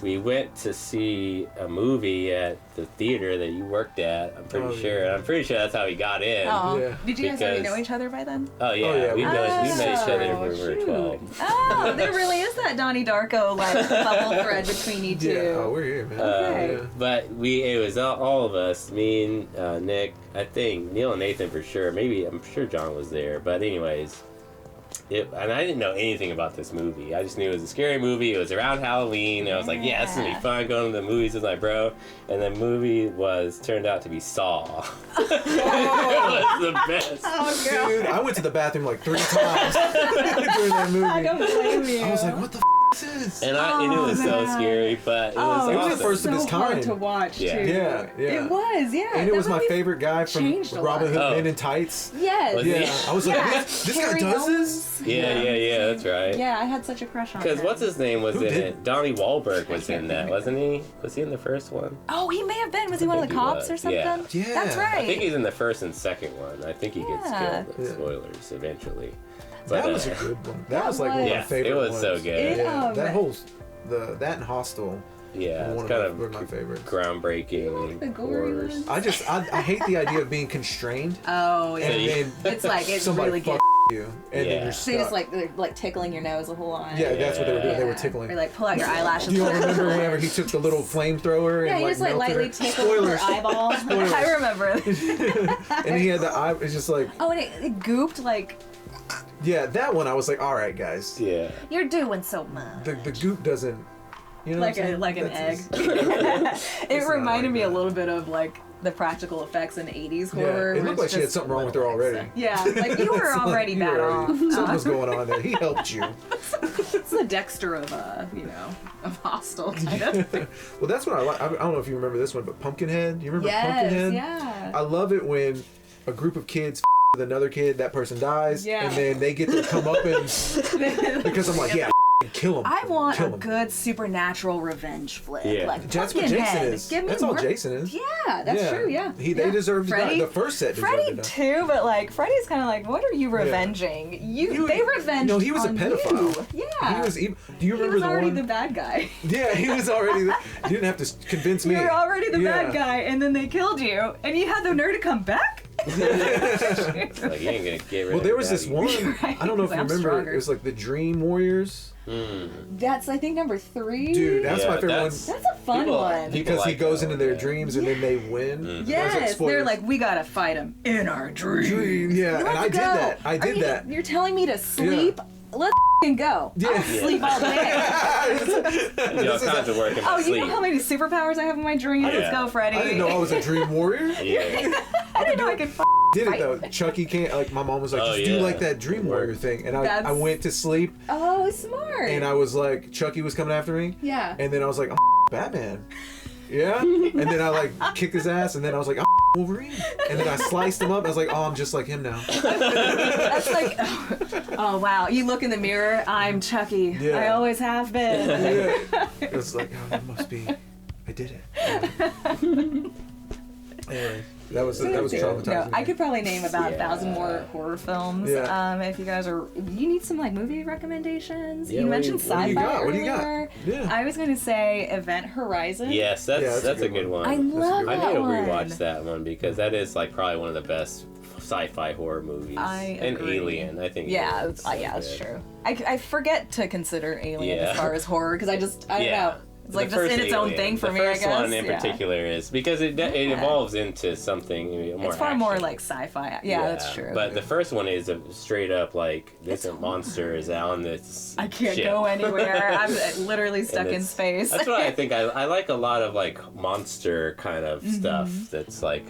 we went to see a movie at the theater that you worked at. I'm pretty sure. And I'm pretty sure that's how we got in. Oh, yeah. Did you guys already know each other by then? Oh yeah, we met each other when we were 12. Oh, there really is that Donnie Darko like bubble thread between you two. Yeah, oh, we're here, man. Okay. But it was all of us, me and Nick, I think Neil and Nathan for sure. Maybe I'm sure John was there. But anyways. And I didn't know anything about this movie. I just knew it was a scary movie. It was around Halloween. And I was like, yeah, this is going to be fun going to the movies with my bro. And the movie turned out to be Saw. It was the best. Oh, God. Dude, I went to the bathroom like 3 times during that movie. I don't blame you. I was like, what the is this? And I knew it was so scary, but it was awesome. It was the first of its kind. Hard to watch, too. Yeah. It was, yeah. And it was my favorite guy from Robin Hood Men in Tights. Yes. I was like, this guy does this? Yeah, that's right. Yeah, I had such a crush on him. Because what's his name was in it? Donnie Wahlberg was in that, wasn't he? Was he in the first one? Oh, he may have been. Was he one of the cops or something? Yeah. That's right. I think he's in the first and second one. I think he gets killed. Spoilers, eventually. But, that was a good one. That was like one of my favorite ones. It was so good. That whole, that and Hostel. Yeah, it's one kind of my favorites. Groundbreaking. The gory ones. I hate the idea of being constrained. Oh, yeah. And then it's like, it's somebody really good. You, and then you're stuck. They just like tickling your nose the whole line. Yeah, that's what they were doing. They were tickling. Or like pull out your eyelashes. Do you remember whenever he took the little flamethrower and he just like lightly tickled her eyeball? I remember. And he had the eye. It's just like. Oh, and it gooped like. Yeah, that one I was like, all right, guys. Yeah. You're doing so much. The goop doesn't. You know like an egg. It reminded me a little bit of like the practical effects in 80s horror. It looked like she had something wrong with her already. Yeah, like you were already bad off. Something was going on there. He helped you. It's the Dexter of of Hostel kind of thing. Well, that's what I like. I don't know if you remember this one, but Pumpkinhead. You remember Yes, Pumpkinhead? yeah. I love it when a group of kids with another kid, that person dies, and then they get to come up and because I'm like, yeah, kill him. I want kill a him. good supernatural revenge flick. Yeah. Like That's what Jason Pumpkinhead. is. Give me That's all more- Jason is. Yeah, that's true. Yeah, They deserved to die. The first set deserved Freddy to die. too, but like Freddy's kind of like, what are you revenging? They revenged. No, he was a on pedophile. You. Yeah, He was even. Do you He remember was the already one? the bad guy. Yeah, he was already. You didn't have to convince me. You were already the Yeah. bad guy, and then they killed you, and you had the nerve to come back. Like, you ain't gonna get rid Well, of there was this that. one. Right, I don't know if you I'm remember. stronger. It was like the Dream Warriors. That's I think number 3. Dude, that's my favorite one. That's a fun one. Because he like goes that into one, their yeah. dreams and then they win. Mm-hmm. I was like, Yes, spoilers. they're like, we gotta fight him in our dreams. Yeah, and I did that. I did that. You're telling me to sleep? Let's f***ing go. Yeah. I'll sleep all day. You know, kinds of work in my Oh, you sleep. know how many superpowers I have in my dreams? Yeah. Let's go, Freddy. I didn't know I was a dream warrior. Yeah. I didn't know I could Did it fight. though. Chucky can't. Like my mom was like, Oh, just do yeah. like that dream warrior thing, and I That's- went to sleep Oh, smart. and I was like, Chucky was coming after me, Yeah. and then I was like, I'm Batman. Yeah, and then I like kicked his ass, and then I was like, I'm Wolverine, and then I sliced him up. I was like, oh, I'm just like him now. That's like, oh wow. You look in the mirror, I'm Chucky. Yeah. I always have been. Yeah. It was like, oh, that must be. I did it. Anyway, that was traumatizing. No, I could probably name about 1,000 Yeah. more horror films. Yeah. If you guys are, you need some like movie recommendations. Yeah, you what do mentioned you- what do sci-fi you got? What do you got? earlier. Yeah. I was going to say Event Horizon. Yes, Yeah, that's a good one. I love I that need to one. rewatch that one because that is like probably one of the best sci-fi horror movies. And agree. Alien, I think. Yeah, Alien's so that's good. true. I forget to consider Alien Yeah. as far as horror because I don't know. It's like The just in first its own Alien, thing for the me, I first guess. one in Yeah. particular is because it evolves into something more. It's far more action. like sci-fi. Yeah, that's true. But the first one is a straight up like this monster is out on this. I can't ship. go anywhere. I'm literally And stuck in it's- space. That's what I think. I like a lot of like monster kind of Mm-hmm. stuff. That's like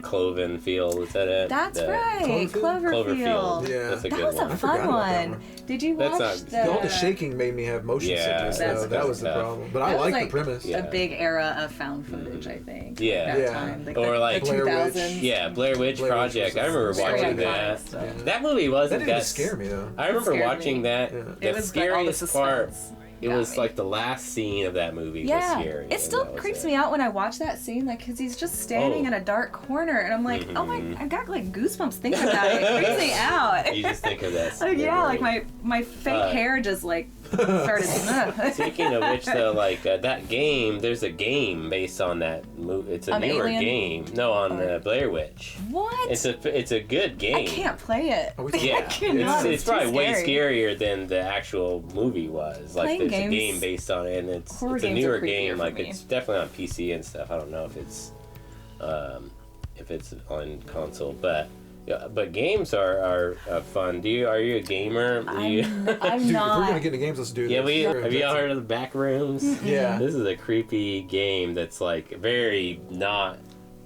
Cloven Field. Is that it? That's The- right, Cloverfield. Yeah. That's a That good was a one. I fun forgot about that one. one. Did you That's watch not- All the shaking made me have motion Yeah, sickness. that's Though. That was the tough. problem. But I That was like like the premise. Yeah. a big era of found footage, I think. Yeah. That Yeah. time. Or like the Blair Witch. 2000s. Yeah, Blair Witch Blair Witch Project. was I remember straight watching iconic that. stuff. Yeah. That movie That wasn't didn't even that scare me though. I remember scared watching me. that. Yeah. The It was like all the scariest part. suspense. It got was me. like the last scene of that movie was Yeah, scary. it and still that was creeps it. me out when I watch that scene, like, because he's just standing Oh. in a dark corner, and I'm like, oh my, Mhm. I got like goosebumps thinking about it. It creeps me out. You just think of that. Like, yeah, like memory. my fake hair just like started. Speaking of which, though, like that game, there's a game based on that movie. It's a On newer Alien? game. No, on Blair Witch. What? It's a good game. I can't play it. Are we Yeah, I cannot. it's too probably way scary. scarier than the actual movie was. Like, Playing there's games- a game based on it, and it's horror a games are newer creepier game. for Like, me. it's definitely on PC and stuff. I don't know if it's on console, but yeah, but games are fun. Are you a gamer? Do you- I'm Dude, if we're not. gonna get into games, let's do this. yeah, have you all heard of the back rooms? Yeah. This is a creepy game that's like very not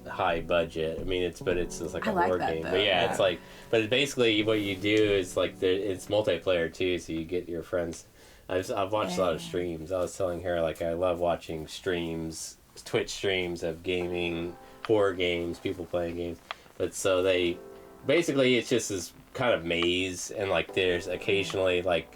high budget. I mean, it's just like a I like horror that, game. though. But yeah, Yeah. it's like, but basically what you do is like it's multiplayer too. So you get your friends. I've watched a lot of Yeah. streams. I was telling her like I love watching streams, Twitch streams of gaming, horror games, people playing games. But so they basically it's just this kind of maze, and like there's occasionally like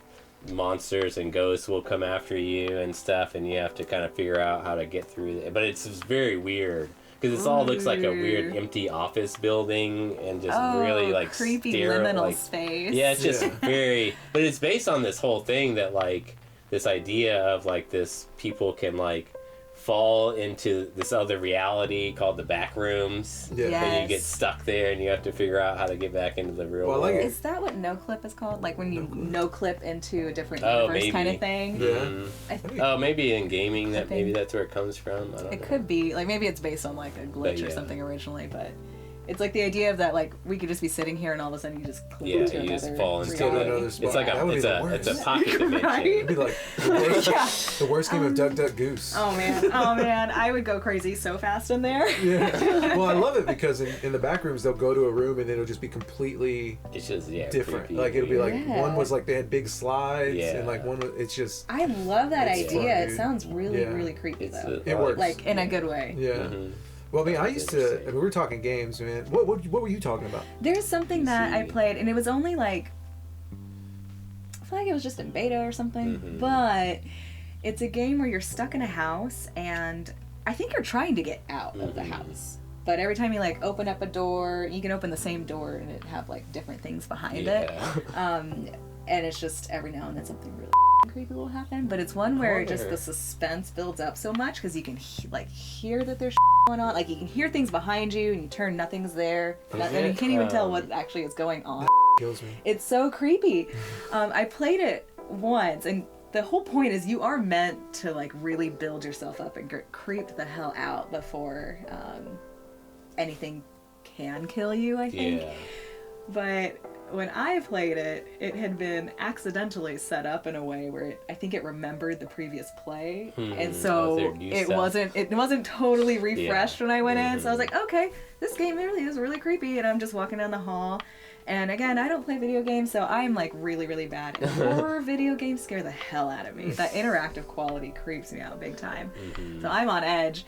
monsters and ghosts will come after you and stuff, and you have to kind of figure out how to get through it. But it's just very weird because it all looks like a weird empty office building and just really like creepy sterile, liminal like, space. yeah, it's just Yeah. very. But it's based on this whole thing that like this idea of like this people can like fall into this other reality called the back rooms. Yeah. Yeah. And you get Yes. stuck there, and you have to figure out how to get back into the real Well, I like world. Is that what no clip is called? Like when you no clip into a different Oh, universe maybe. kind of thing? Yeah. Mhm. I think Oh, maybe in gaming maybe think- that's where it comes from. I don't know. it could be like maybe it's based on like a glitch But or yeah. something originally, but It's like the idea of that, like, we could just be sitting here and all of a sudden you just cling to you another just fall into reality. it's like it's a pocket dimension. Right? It'd be like the worst game of Duck Duck Goose. Oh man, I would go crazy so fast in there. Yeah. Well, I love it because in the back rooms they'll go to a room and it'll just be completely different. Creepy, like it'll be like one was like they had big slides and like one was, it's just. I love that idea. Fun, it sounds really creepy though. It works. Like in a good way. Yeah. Mm-hmm. Well, I mean, I used to. I mean, we were talking games, man. What were you talking about? There's something that I played, and it was only like, I feel like it was just in beta or something, but it's a game where you're stuck in a house, and I think you're trying to get out of the house. But every time you like open up a door, you can open the same door, and it have like different things behind it. And it's just every now and then something really creepy will happen. But it's one where just the suspense builds up so much because you can hear that there's going on. Like you can hear things behind you, and you turn, nothing's there, and you can't even tell what actually is going on. Kills me. It's so creepy. I played it once, and the whole point is you are meant to like really build yourself up and get creeped the hell out before anything can kill you, I think. Yeah. But when I played it, it had been accidentally set up in a way where I think it remembered the previous play, and so it wasn't totally refreshed when I went in. So I was like, okay, this game really is really creepy, and I'm just walking down the hall. And again, I don't play video games, so I'm like really bad. And horror video games scare the hell out of me. That interactive quality creeps me out big time. So I'm on edge.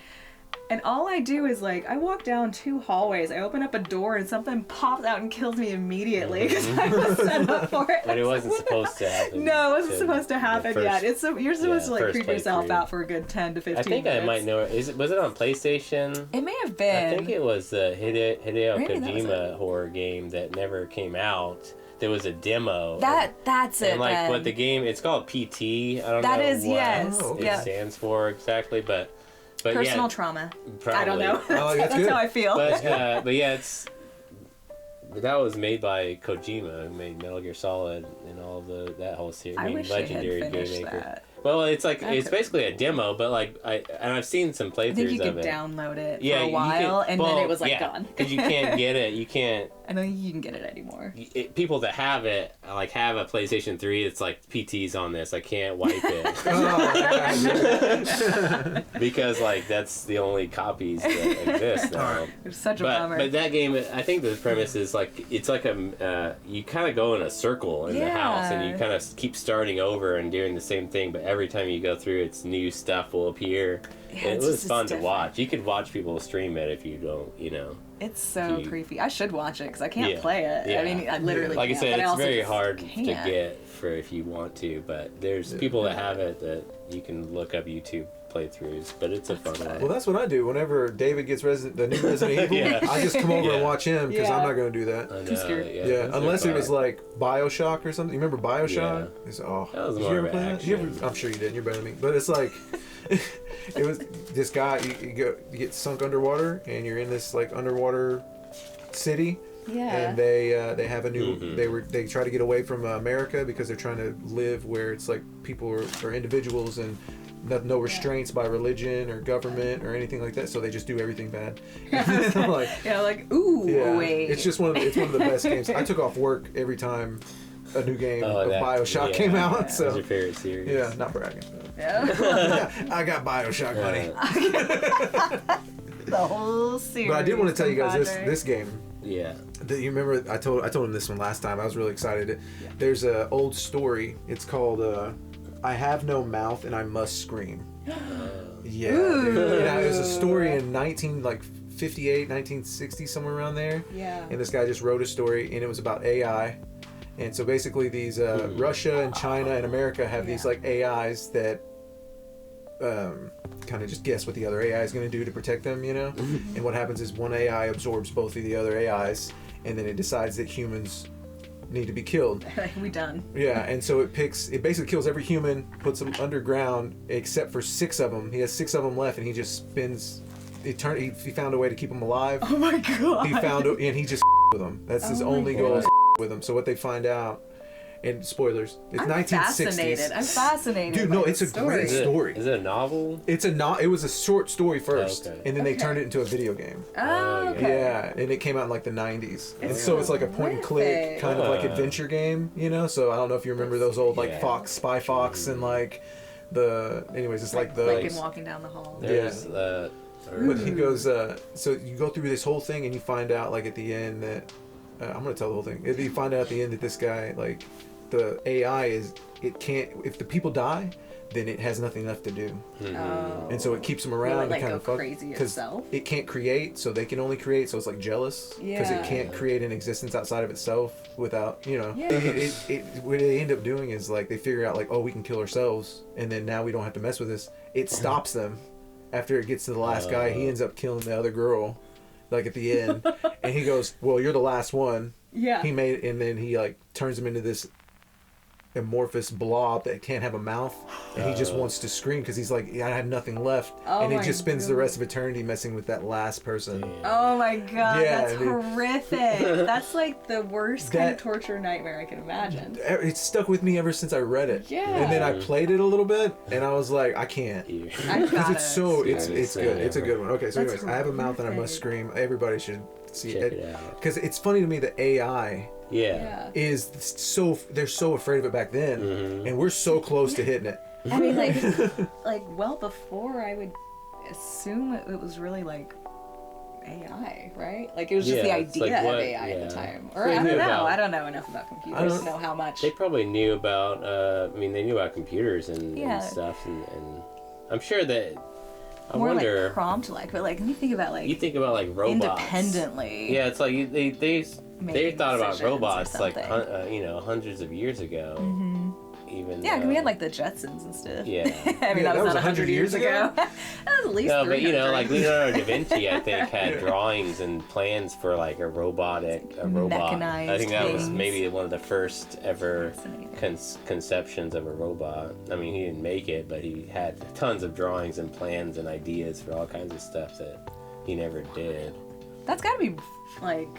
And all I do is like, I walk down 2 hallways, I open up a door, and something pops out and kills me immediately because I was set up for it. But it wasn't supposed to happen. No, it wasn't supposed to happen yet. You're supposed to like creep yourself out for a good 10 to 15 I think minutes. I might know it. Was it on PlayStation? It may have been. I think it was the Hideo Kojima horror game that never came out. There was a demo. That's it. And like then. what the game, it's called PT. I don't know what it stands for exactly, but personal trauma. Probably. I don't know. Oh, that's how I feel. But yeah, that was made by Kojima, who made Metal Gear Solid and all of that whole series. I wish legendary they had finished game maker. that. Well, it's like it's basically a demo, but like I've seen some playthroughs of it. I think you could download it for a while, and then it was like gone. Because you can't get it. You can't. I don't think you can get it anymore. People that have it, like have a PlayStation 3, it's like PT's on this. I can't wipe it. Because like that's the only copies that exist now. It's such a bummer. But that game, I think the premise is like it's like you kind of go in a circle in the house, and you kind of keep starting over and doing the same thing, but every time you go through, it's new stuff will appear. Yeah, it was fun to watch. You could watch people stream it if you don't, It's so creepy. I should watch it because I can't play it. Yeah. I mean, I literally like can't. I said, it's very hard to can't. get for if you want to, but there's people that have it that you can look up YouTube playthroughs, but it's a fun one. Well, that's what I do. Whenever David gets the new Resident Evil, I just come over and watch him because I'm not going to do that. Too scared. Yeah, unless it was like BioShock or something. You remember BioShock? Yeah. That was did more you of ever an play action. that? I'm sure you did. You're better than me. But it's like, it was this guy. You get sunk underwater, and you're in this like underwater city. Yeah. And they have a new. They try to get away from America because they're trying to live where it's like people are individuals and no restraints by religion or government or anything like that. So they just do everything bad. Wait. It's one of the best games. I took off work every time a new game of BioShock came out. So that's your favorite series. Yeah, not bragging. I got BioShock money. The whole series. But I did want to tell you guys this game. Yeah. You remember I told him this one last time. I was really excited. There's an old story. It's called I Have No Mouth and I Must Scream. Yeah. It was a story in 1958, 1960, somewhere around there. Yeah. And this guy just wrote a story, and it was about AI. And so basically these Russia and China and America have these like AIs that kind of just guess what the other AI is going to do to protect them, And what happens is one AI absorbs both of the other AIs, and then it decides that humans need to be killed. We done. Yeah, and so it basically kills every human, puts them underground, except for 6 of them. He has 6 of them left, and he just spins. He found a way to keep them alive. Oh my god. And he just with them. That's his only goal, is with them. So what they find out And spoilers, it's I'm 1960s. I'm fascinated. Dude, no, it's a great story. Is it a novel? It was a short story first, okay. and then they turned it into a video game. Oh, okay. Yeah, and it came out in like the 90s. And so it's like a point and click kind of like adventure game, you know? So I don't know if you remember those old like Spy Fox and like anyways, it's like the... Like in Walking Down the Hall. There's But he goes, so you go through this whole thing and you find out like at the end that, I'm going to tell the whole thing. You find out at the end that this guy, like, the AI if the people die, then it has nothing left to do. Oh. And so it keeps them around to kind go of fuck, crazy because itself. it can't create, so they can only create, so it's like jealous because it can't create an existence outside of itself without, you know. What they end up doing is like they figure out like, oh, we can kill ourselves, and then now we don't have to mess with this. It stops them after it gets to the last guy. He ends up killing the other girl, like at the end, and he goes, well, you're the last one. Yeah. And then he like turns him into this amorphous blob that can't have a mouth, and he just wants to scream because he's like, I have nothing left, and he just spends the rest of eternity messing with that last person. Oh my god, that's horrific. That's like the worst kind of torture nightmare I can imagine. It's stuck with me ever since I read it. Yeah. And then I played it a little bit, and I was like, I can't. Because it's so it's good. It's a good one. Okay, so anyways, I have a mouth and I must scream. Everybody should see it because it's funny to me that AI is they're so afraid of it back then, and we're so close to hitting it. I mean, like well before, I would assume it was really like AI, right? Like it was just the idea of AI at the time. Or I don't know. I don't know enough about computers to know how much. They probably knew about. They knew about computers and stuff, and I'm sure that. I wonder. Like prompt-like, but like when you think about like. You think about like robots independently. Yeah, it's like they thought about robots like hundreds of years ago. Mm-hmm. Even because we had like the Jetsons and stuff. Yeah, I mean that was not 100 years ago. That was at least 300. But like Leonardo da Vinci, I think had drawings and plans for like a robot. Mechanized I think that was maybe one of the first ever conceptions of a robot. I mean, he didn't make it, but he had tons of drawings and plans and ideas for all kinds of stuff that he never did. That's got to be like.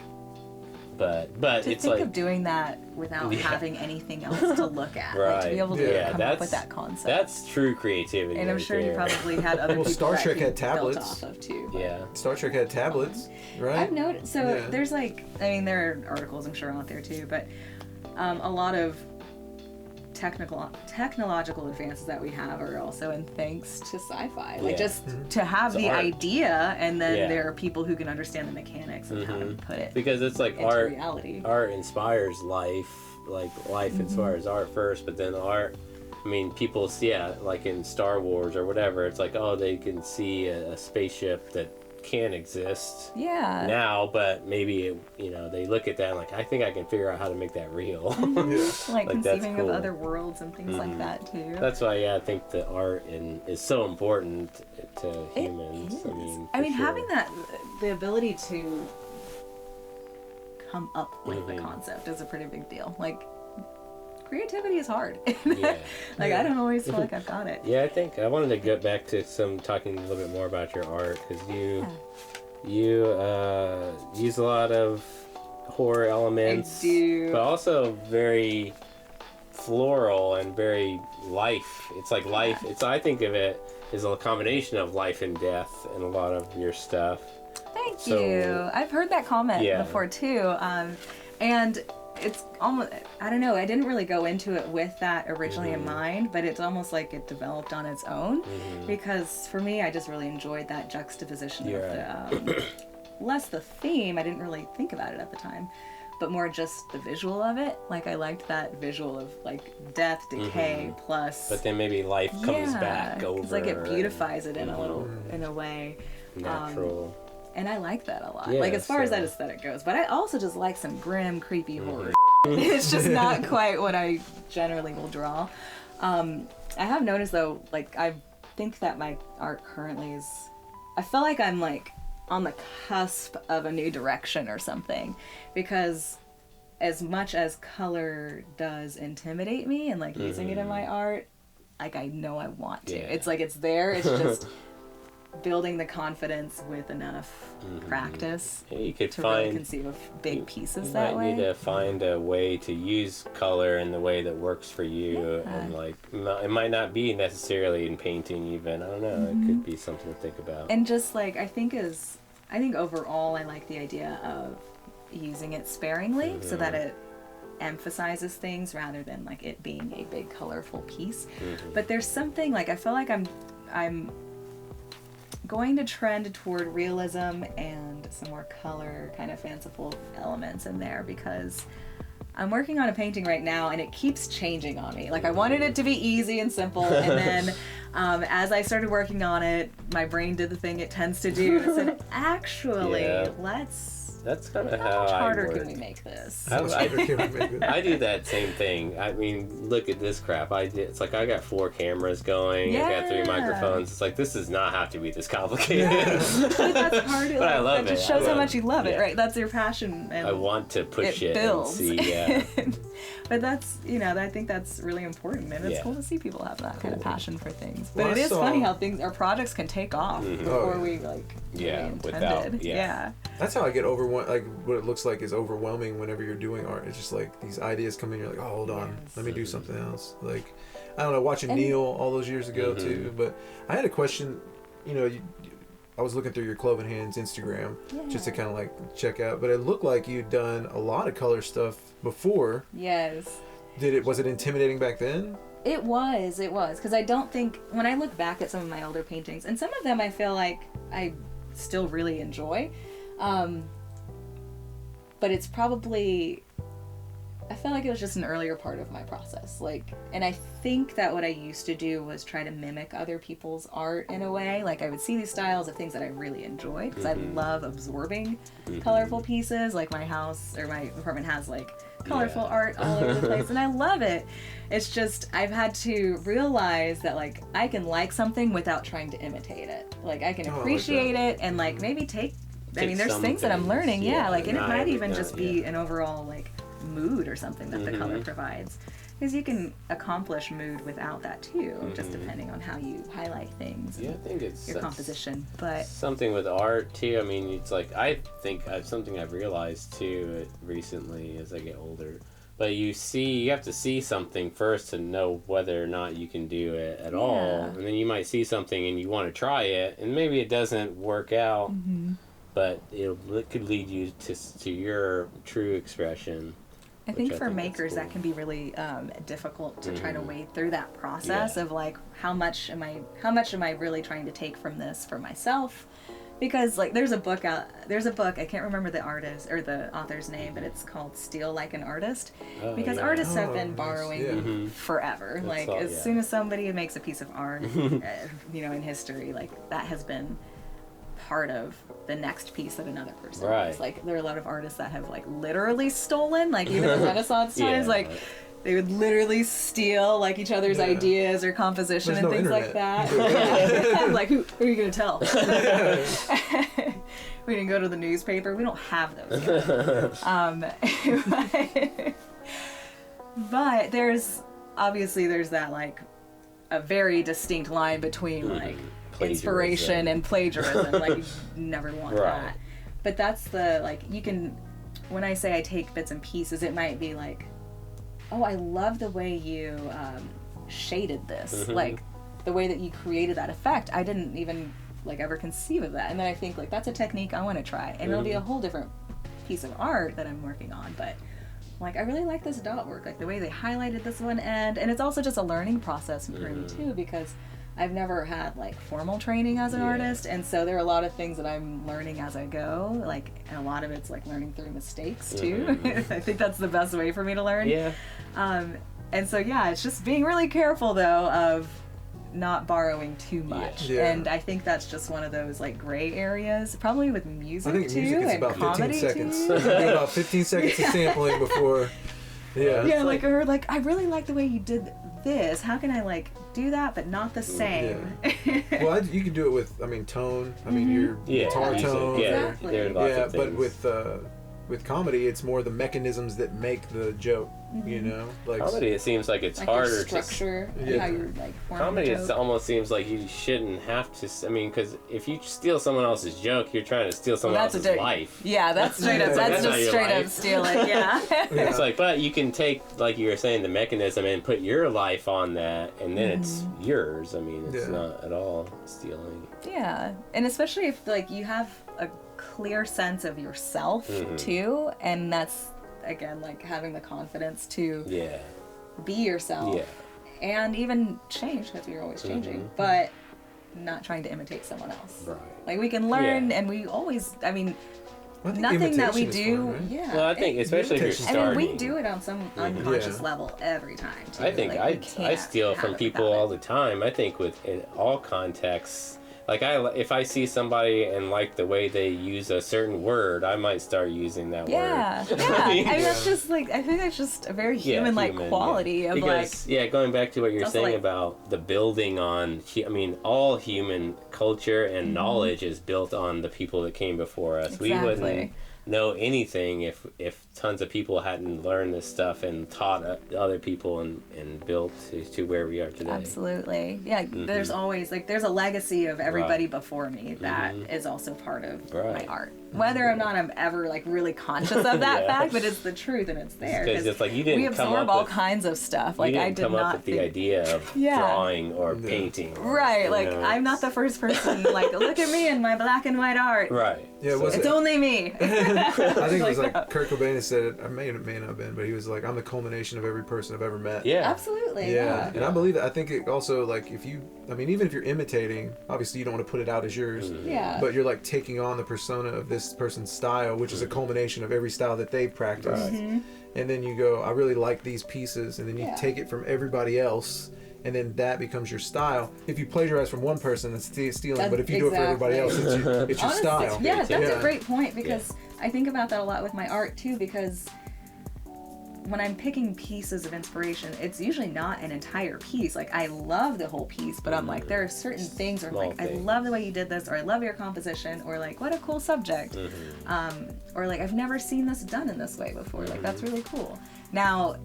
But to it's think like of doing that without having anything else to look at, right? Like, to be able to come up with that concept. That's true creativity. And I'm sure you probably had other people Star Trek had tablets tablets off of too. Yeah, Star Trek had tablets, right? I've noticed. So there's like, there are articles I'm sure out there too, but a lot of technological advances that we have are also in thanks to sci-fi. Like just to have the idea, and then there are people who can understand the mechanics of how to put it. Because it's like into art. Reality. Art inspires life. Like life inspires art first, but then art. I mean, people see like in Star Wars or whatever. It's like, oh, they can see a spaceship that can exist now, but maybe they look at that and like, I think I can figure out how to make that real. like conceiving of other worlds and things like that too. That's why I think the art is so important to humans. I mean having the ability to come up with the concept is a pretty big deal. Like creativity is hard. I don't always feel like I've got it. I think I wanted to get back to talking a little bit more about your art, because you use a lot of horror elements. I do. But also very floral and very life. It's like life. I think of it as a combination of life and death in a lot of your stuff. Thank you. I've heard that comment before too. And it's almost, I don't know, I didn't really go into it with that originally in mind, but it's almost like it developed on its own, because for me, I just really enjoyed that juxtaposition of the, less the theme, I didn't really think about it at the time, but more just the visual of it. Like I liked that visual of like death, decay, plus. But then maybe life comes back over. It's like it beautifies it in a way. Natural. And I like that a lot. Like as far as that aesthetic goes. But I also just like some grim, creepy horror. It's just not quite what I generally will draw. I have noticed though, like I think that my art currently is, I feel like I'm like on the cusp of a new direction or something, because as much as color does intimidate me and like using it in my art, like I know I want to. It's like it's there, it's just building the confidence with enough practice you could to find, really conceive of big pieces you that might way. need to find a way to use color in the way that works for you, and like it might not be necessarily in painting even. I don't know. It could be something to think about. And just like I think overall I like the idea of using it sparingly so that it emphasizes things rather than like it being a big colorful piece. But there's something like I feel like I'm going to trend toward realism and some more color, kind of fanciful elements in there, because I'm working on a painting right now and it keeps changing on me. Like I wanted it to be easy and simple, and then as I started working on it, my brain did the thing it tends to do and said, actually, That's kind of how much harder I work. can we make this? I do that same thing. I mean, look at this crap. It's like I got 4 cameras going. I got 3 microphones. It's like, this does not have to be this complicated. But that's part of But I love that it. just shows how much you love it, right? That's your passion. And I want to push it builds. and see, But that's, I think that's really important, and it's cool to see people have that kind of passion for things. But it is funny how our projects can take off before we really intended. That's how I get overwhelmed. Like what it looks like is overwhelming whenever you're doing art. It's just like these ideas come in, you're like, oh, hold on, let me do something else. Like, I don't know, watching Neil all those years ago too. But I had a question. I was looking through your Cloven Hands Instagram just to kind of like check out, but it looked like you'd done a lot of color stuff before. Yes. Was it intimidating back then? It was, because I don't think, when I look back at some of my older paintings, and some of them I feel like I still really enjoy, but it's probably, I felt like it was just an earlier part of my process. And I think that what I used to do was try to mimic other people's art in a way. Like I would see these styles of things that I really enjoyed, because I love absorbing colorful pieces. Like my house or my apartment has like colorful art all over the place, and I love it. It's just I've had to realize that like I can like something without trying to imitate it. Like I can appreciate it and like maybe take I mean, there's things that I'm learning, and it might even just be an overall like mood or something that the color provides, because you can accomplish mood without that too, just depending on how you highlight things. I think it's your composition, but something with art too. I mean, it's like I think something I've realized too recently as I get older. But you have to see something first to know whether or not you can do it at all, and then you might see something and you want to try it, and maybe it doesn't work out. But it could lead you to your true expression. I think for makers that can be really difficult to try to wade through that process of like how much am I really trying to take from this for myself, because like there's a book I can't remember the artist or the author's name, but it's called Steele Like an Artist, because artists have been borrowing forever. Like as soon as somebody makes a piece of art in history, like that has been part of the next piece that another person makes. Like there are a lot of artists that have like literally stolen, like even in Renaissance times, like they would literally steal like each other's ideas or composition and things like that. Like who are you gonna tell? We didn't go to the newspaper. We don't have those yet. But there's that like a very distinct line between like inspiration and plagiarism. Like you never want that. But that's the like, you can, when I say I take bits and pieces, it might be like, oh, I love the way you shaded this, like the way that you created that effect. I didn't even like ever conceive of that, and then I think like that's a technique I want to try, and it'll be a whole different piece of art that I'm working on. But like I really like this dot work, like the way they highlighted this one end, and it's also just a learning process for me too, because I've never had like formal training as an artist, and so there are a lot of things that I'm learning as I go, like, and a lot of it's like learning through mistakes too. I think that's the best way for me to learn. And so it's just being really careful though of not borrowing too much. And I think that's just one of those like gray areas, probably with music. I think music is about comedy 15 seconds. About 15 seconds of sampling before. Like I really like the way you did this. How can I like do that but not the same? Well, you can do it with tone. I mean, your guitar tone. Exactly. But with with comedy, it's more the mechanisms that make the joke. You know, like comedy, it seems like it's like harder your structure to. and how you're like forming comedy, a joke. it almost seems like you shouldn't have to. I mean, because if you steal someone else's joke, you're trying to steal someone else's life. Yeah, that's straight up. That's just straight up stealing. Yeah. It's like, but you can take, like you were saying, the mechanism and put your life on that, and then it's yours. I mean, it's not at all stealing. Yeah, and especially if like you have a clear sense of yourself too, and that's again like having the confidence to be yourself and even change, because we're always changing, but not trying to imitate someone else. Right. Like we can learn, and we always, I mean, nothing that we do, fun, right? Well, I think especially if you're starting. I mean, we do it on some unconscious level every time too. I think like, I steal from people all the time. I think in all contexts. Like if I see somebody and like the way they use a certain word, I might start using that word. Yeah. I mean that's just like, I think that's just a very human quality of because, like. Going back to what you're saying about the building on. I mean, all human culture and knowledge is built on the people that came before us. Exactly. We wouldn't know anything if tons of people hadn't learned this stuff and taught other people and built to where we are today. Absolutely. Yeah, there's always like there's a legacy of everybody before me that is also part of my art. Whether or not I'm ever like really conscious of that fact, but it's the truth and it's there. Because it's like you didn't we absorb all kinds of stuff. Like I did come not up with the idea of drawing or painting. Right. Like I'm not the first person like look at me and my black and white art. Right. Yeah, it's only me. I think it was like Kurt Cobain said it. I may not have been, but he was like, "I'm the culmination of every person I've ever met." Yeah, absolutely. Yeah, and I believe it. I think it also like even if you're imitating, obviously you don't want to put it out as yours. Yeah. But you're like taking on the persona of this person's style, which is a culmination of every style that they've practiced. And then you go, I really like these pieces, and then you take it from everybody else. And then that becomes your style. If you plagiarize from one person, that's stealing. But if you do it for everybody else, it's your Honestly, style. Yeah, that's a great point, because I think about that a lot with my art too, because when I'm picking pieces of inspiration, it's usually not an entire piece. Like I love the whole piece, but I'm like, there are certain things where I'm like, I love the way you did this, or I love your composition, or like, what a cool subject. Or like, I've never seen this done in this way before. Like that's really cool. Now,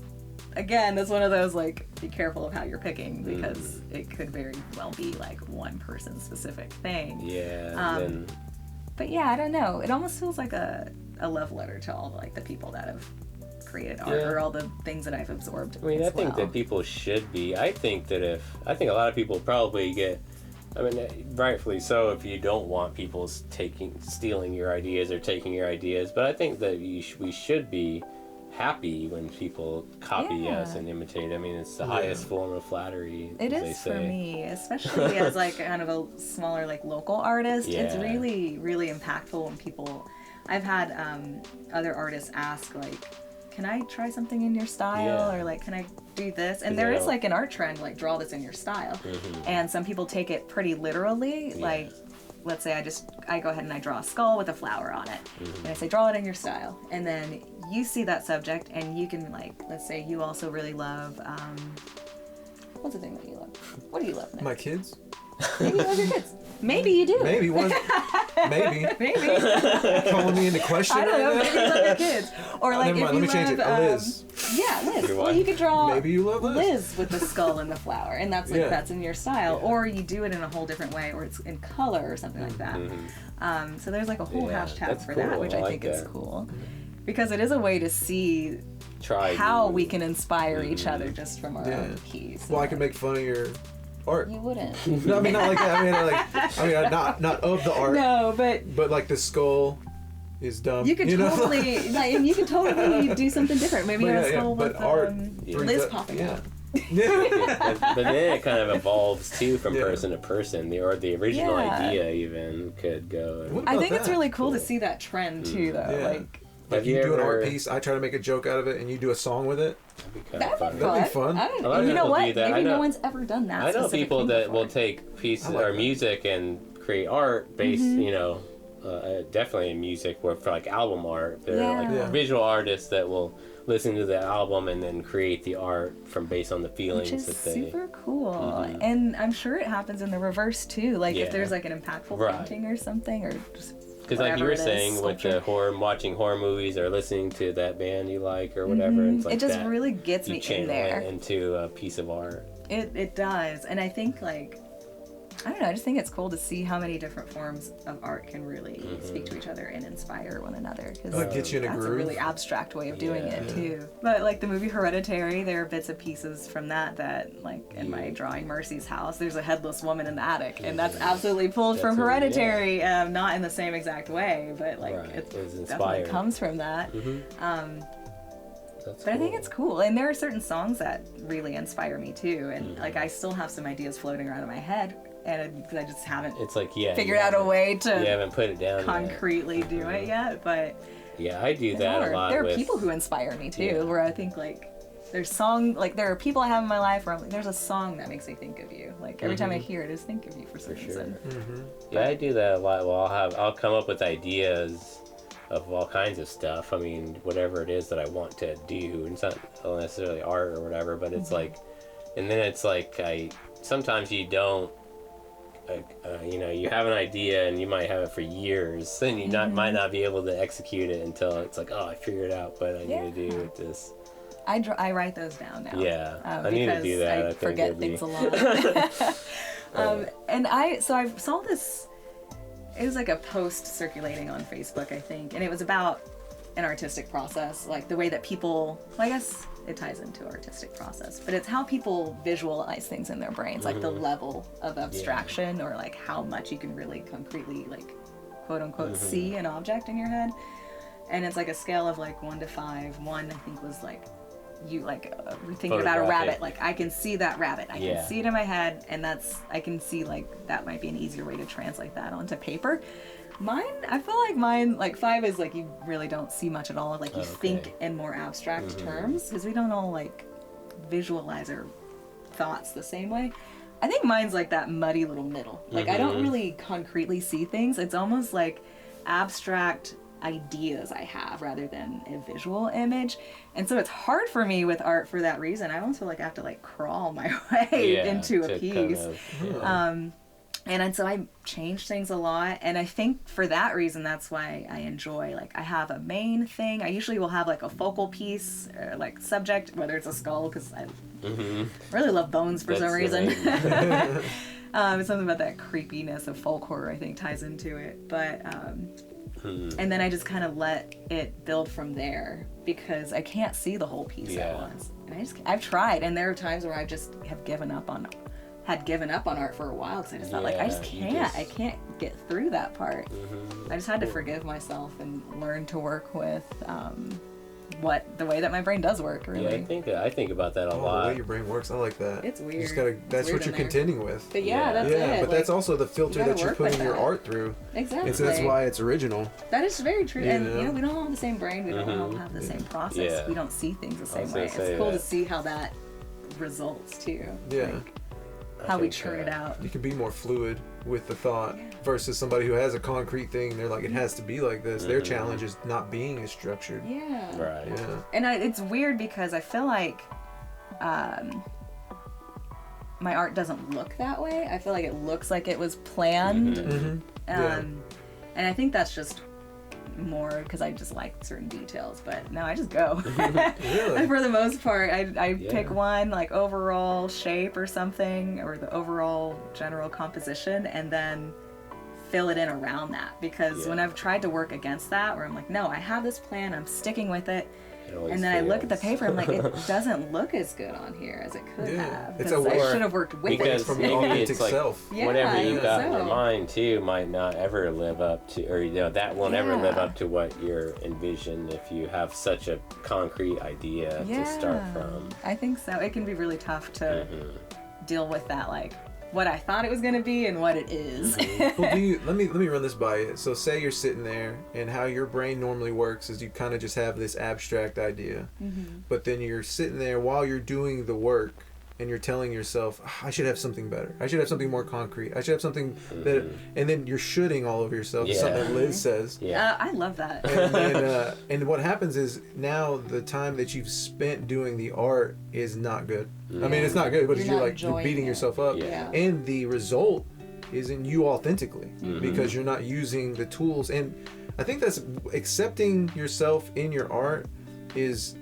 again, that's one of those like, be careful of how you're picking, because it could very well be like one person's specific thing. Yeah. But yeah, I don't know. It almost feels like a love letter to all like the people that have created art, or all the things that I've absorbed. I mean, I think that people should be. I think a lot of people probably get. I mean, rightfully so, if you don't want people stealing your ideas or taking your ideas. But I think that we should be happy when people copy us and imitate. I mean, it's the highest form of flattery. It is for me, especially as like kind of a smaller like local artist. It's really, really impactful when people. I've had other artists ask like, can I try something in your style, or like, can I do this? And there is like an art trend, like draw this in your style. And some people take it pretty literally. Like, let's say I go ahead and I draw a skull with a flower on it. And I say, draw it in your style. And then you see that subject and you can like, let's say you also really love, what's the thing that you love? What do you love, Nick? My kids? Maybe you love your kids. Maybe you do. Maybe one. Maybe. Calling me into question. I don't know. Maybe you love your kids, or like if you let me change it. Liz. Yeah, Liz. Well, you could draw. Maybe you love Liz with the skull and the flower, and that's like that's in your style, or you do it in a whole different way, or it's in color or something like that. So there's like a whole hashtag for that, which I think is cool, because it is a way to see how we can inspire each other just from our own piece. Well, I can make fun of your art. You wouldn't. No, I mean not like that. I mean not of the art. No, but like the skull is dumb. You could totally like, and you could totally do something different. Maybe you have a skull with art Liz popping out. But then it kind of evolves too from person to person. The original idea even could go. I think it's really cool to see that trend too, though. Like you do an art piece, I try to make a joke out of it, and you do a song with it. That'd be fun. You know what? Maybe no one's ever done that. I know people that will take pieces or music and create art based, definitely in music, for like album art. They're like visual artists that will listen to the album and then create the art based on the feelings Which is that they. Super cool, and I'm sure it happens in the reverse too. Like if there's like an impactful painting or something, or just Because like you were saying with the watching horror movies or listening to that band you like or whatever, it's like it just really gets me in there. Into a piece of art. It does, and I think like, I don't know, I just think it's cool to see how many different forms of art can really speak to each other and inspire one another. Because it gets you in a groove. That's a really abstract way of doing it too. But like the movie Hereditary, there are bits and pieces from that like in my drawing Mercy's house, there's a headless woman in the attic, and that's absolutely pulled from Hereditary. Not in the same exact way, but like it definitely comes from that. But I think it's cool, and there are certain songs that really inspire me too, and like I still have some ideas floating around in my head, and I just haven't figured out a way to haven't put it down concretely do it yet. But I do that a lot. There are people who inspire me too, where I think like there are people I have in my life where I'm like, there's a song that makes me think of you. Like every time I hear it, I just think of you for some reason. I do that a lot. Well, I'll come up with ideas of all kinds of stuff. I mean, whatever it is that I want to do, and it's not necessarily art or whatever, but it's like, and then it's like sometimes you don't, you have an idea and you might have it for years, and you might not be able to execute it until it's like, I figured it out, but I need to do this. I write those down now. Yeah, I need to do that. I forget things a lot. And I saw this. It was like a post circulating on Facebook, I think, and it was about an artistic process, like the way that people, I guess it ties into artistic process, but it's how people visualize things in their brains, like the level of abstraction or like how much you can really concretely, like, quote unquote, see an object in your head. And it's like a scale of like 1 to 5. 1, I think, was like, you like thinking about a rabbit, like I can see that rabbit, I can see it in my head, and I can see like that might be an easier way to translate that onto paper. I feel like mine, like 5 is like you really don't see much at all, like you think in more abstract terms, because we don't all like visualize our thoughts the same way. I think mine's like that muddy little middle, like I don't really concretely see things. It's almost like abstract ideas I have rather than a visual image, and so it's hard for me with art for that reason. I almost feel like I have to like crawl my way into a piece, and so I change things a lot, and I think for that reason that's why I enjoy, like, I have a main thing. I usually will have like a focal piece or like subject, whether it's a skull, because I really love bones for some reason. Something about that creepiness of folk horror I think ties into it, but and then I just kind of let it build from there, because I can't see the whole piece at once. And I've tried, and there are times where I just had given up on art for a while, because I just thought like I can't get through that part. I just had to forgive myself and learn to work with the way that my brain does work, really. Yeah, I think about that a lot. The way your brain works, I like that. It's weird. You just gotta, that's what you're contending with. But that's it. But that's also the filter that you're putting your art through. Exactly. And so that's why it's original. That is very true. And we don't all have the same brain. We don't all have the same process. We don't see things the same way. It's cool to see how that results too. Yeah. Like, how we churn it out. You can be more fluid with the thought versus somebody who has a concrete thing. They're like, it has to be like this. Their challenge is not being as structured. Yeah. Right. Yeah. And it's weird because I feel like my art doesn't look that way. I feel like it looks like it was planned. And I think that's just more because I just like certain details, but no, I just go. Really? For the most part, I pick one like overall shape or something, or the overall general composition, and then fill it in around that, because when I've tried to work against that, where I'm like, no, I have this plan, I'm sticking with it, and then I look at the paper, I'm like, it doesn't look as good on here as it could have. It's I should have worked with because it. From your authentic self. Whatever you've got in your mind too might not ever live up to, or that won't ever live up to what you're envisioned if you have such a concrete idea to start from. I think so. It can be really tough to deal with that, like what I thought it was going to be and what it is. Well, let me run this by you. So say you're sitting there, and how your brain normally works is you kind of just have this abstract idea, but then you're sitting there while you're doing the work, and you're telling yourself, I should have something better. I should have something more concrete. I should have something that, and then you're shooting all over yourself. Something that Liz says. I love that. And what happens is now the time that you've spent doing the art is not good. I mean, it's not good, but you're beating yourself up. And the result in you authentically, because you're not using the tools. And I think that's accepting yourself in your art is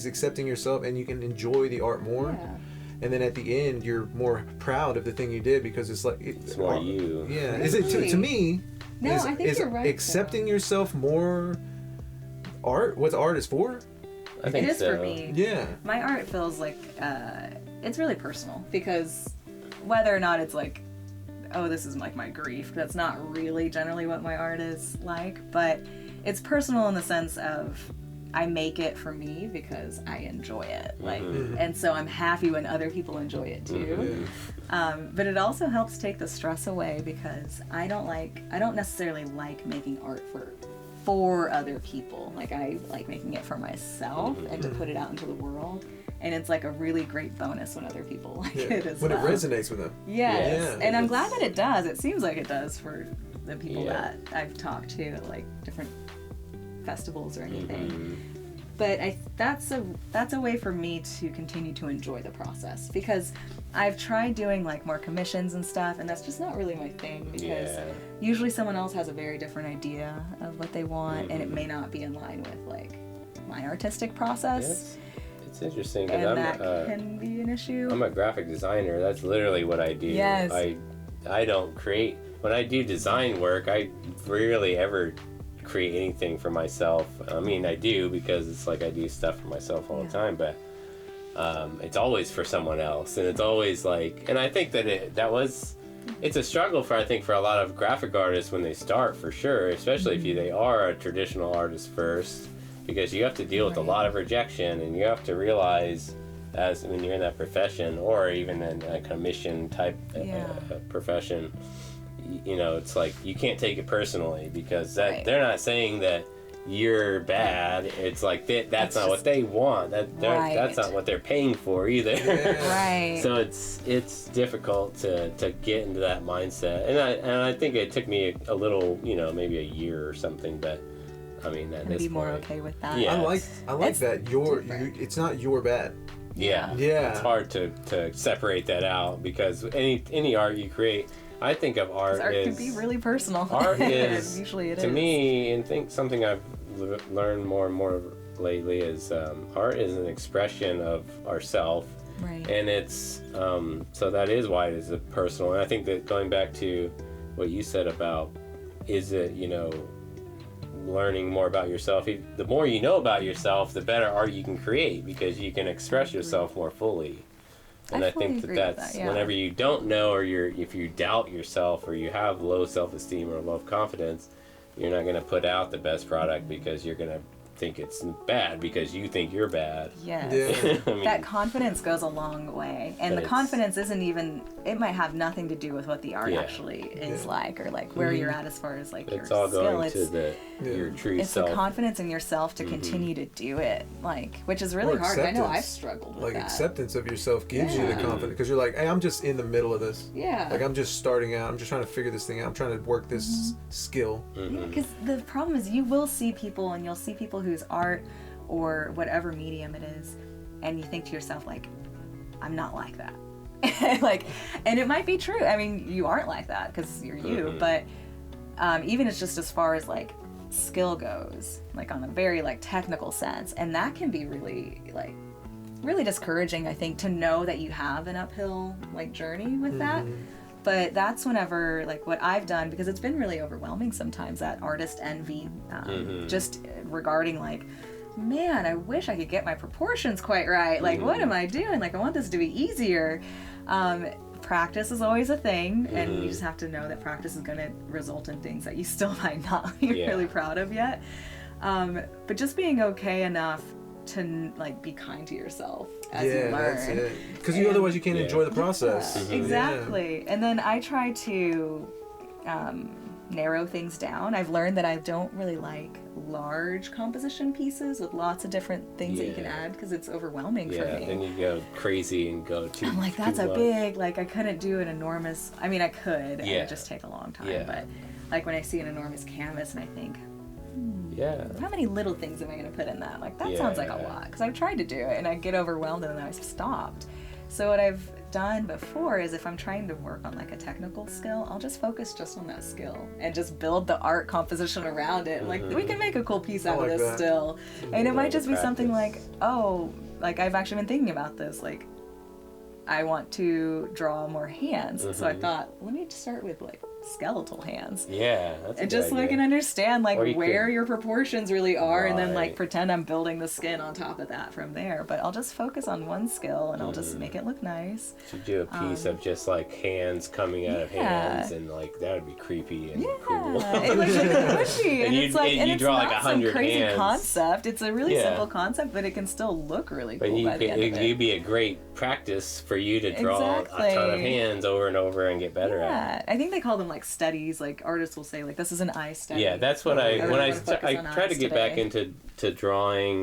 accepting yourself, and you can enjoy the art more. Yeah. And then at the end, you're more proud of the thing you did, because it's like it's more you. Yeah. Is it to me? No, I think you're right. Accepting yourself more art? What art is for? I think it is so. for me. Yeah. My art feels like it's really personal, because whether or not it's like, oh, this is like my grief, that's not really generally what my art is like, but it's personal in the sense of I make it for me because I enjoy it, like, and so I'm happy when other people enjoy it too. But it also helps take the stress away, because I don't necessarily like making art for other people. Like, I like making it for myself and to put it out into the world. And it's like a really great bonus when other people like it as well. When it resonates with them. Yes. Yeah. And I'm glad that it does. It seems like it does for the people that I've talked to, like different festivals or anything. But that's a way for me to continue to enjoy the process, because I've tried doing like more commissions and stuff, and that's just not really my thing, because usually someone else has a very different idea of what they want, and it may not be in line with like my artistic process. It's interesting, and that can be an issue. I'm a graphic designer. That's literally what I do. Yes. I don't create. When I do design work, I rarely ever create anything for myself. I mean, I do, because it's like I do stuff for myself all the time, but it's always for someone else, and it's always like, and I think that it's a struggle for a lot of graphic artists when they start, for sure, especially if they are a traditional artist first, because you have to deal with a lot of rejection, and you have to realize, as when you're in that profession, or even in a commission type profession, you know, it's like you can't take it personally, because they're not saying that you're bad. It's like that's not what they want. That's not what they're paying for either. Right. So it's difficult to get into that mindset, and I think it took me a little, you know, maybe a year or something, but I mean, at this be more point, okay with that. Yeah, I like that. It's not your bad. Yeah. It's hard to separate that out, because any art you create, I think of art can be really personal. Art is usually it to is. me, and think something I've learned more and more lately is art is an expression of ourself, and it's so that is why it is a personal. And I think that going back to what you said about, is it, you know, learning more about yourself, the more you know about yourself, the better art you can create, because you can express yourself more fully. And I think that's whenever you don't know, or if you doubt yourself, or you have low self-esteem or low confidence, you're not going to put out the best product, because you're going to think it's bad because you think you're bad. Yes. Yeah. I mean, that confidence goes a long way. And the confidence isn't even, it might have nothing to do with what the art actually is like, or like where you're at as far as like your skill. It's all going to your true self. It's the confidence in yourself to continue to do it, like, which is really hard. I know I've struggled with that. Acceptance of yourself gives you the confidence, because you're like, hey, I'm just in the middle of this. Yeah. Like, I'm just starting out. I'm just trying to figure this thing out. I'm trying to work this skill. Because the problem is, you will see people, and you'll see people whose art or whatever medium it is, and you think to yourself, like, I'm not like that. Like, and it might be true. I mean, you aren't like that because you're you, but even it's just as far as like skill goes, like on a very like technical sense, and that can be really discouraging, I think, to know that you have an uphill like journey with that. But that's whenever, like, what I've done, because it's been really overwhelming sometimes, that artist envy, just regarding like, man, I wish I could get my proportions quite right. Like, what am I doing? Like, I want this to be easier. Practice is always a thing, and you just have to know that practice is going to result in things that you still might not be really proud of yet. But just being okay enough to like be kind to yourself as you learn. That's it. Because otherwise you can't enjoy the process. Exactly. And then I try to narrow things down. I've learned that I don't really like large composition pieces with lots of different things that you can add, because it's overwhelming for me. Then you go crazy and go too. I'm like, that's a big, like, I couldn't do an enormous, I mean, I could, and it would just take a long time, but like when I see an enormous canvas and I think, how many little things am I going to put in that? Like, that sounds like a lot, because I've tried to do it and I get overwhelmed and then I've stopped. So what I've done before is if I'm trying to work on like a technical skill, I'll just focus just on that skill and just build the art composition around it. Like we can make a cool piece out of this still. And it might just be something like, oh, like I've actually been thinking about this. Like I want to draw more hands. So I thought, let me start with like skeletal hands. Yeah, that's and just so I can understand like where your proportions really are, and then like pretend I'm building the skin on top of that from there. But I'll just focus on one skill and I'll just make it look nice. To do a piece of just like hands coming out of hands, and like that would be creepy and cool. It would be. And it's like, and you it's draw not like some 100 crazy hands. concept. It's a really simple concept, but it can still look really cool by the end of it. It'd be a great practice for you to draw a ton of hands over and over and get better at it. I think they call them like studies. Like artists will say, like, this is an eye study. Yeah, that's what I tried to get back into drawing.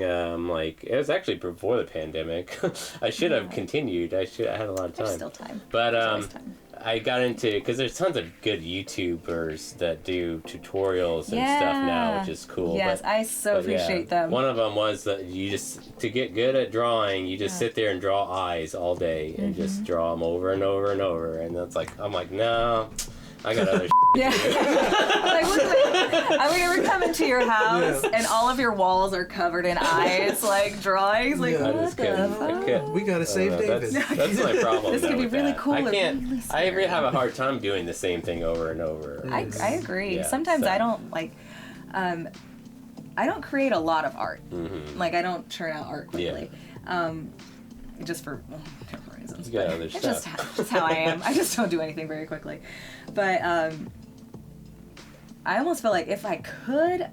Like it was actually before the pandemic. I should have continued. I had a lot of time. There's still time. But time. I got into, because there's tons of good YouTubers that do tutorials and stuff now, which is cool. Yes, I appreciate them. One of them was that you just, to get good at drawing, you just sit there and draw eyes all day and just draw them over and over and over. And that's like, I'm like, no, I got other Yeah. Like, I would ever come into your house and all of your walls are covered in eyes, like drawings. Like, what the fuck? We gotta save David. That's my problem. This could be really cool. I can't. I really have a hard time doing the same thing over and over. I agree. Sometimes I don't like. I don't create a lot of art. Like I don't churn out art quickly. Just for different reasons. You got other it's stuff. just how I am. I just don't do anything very quickly. But I almost feel like if I could,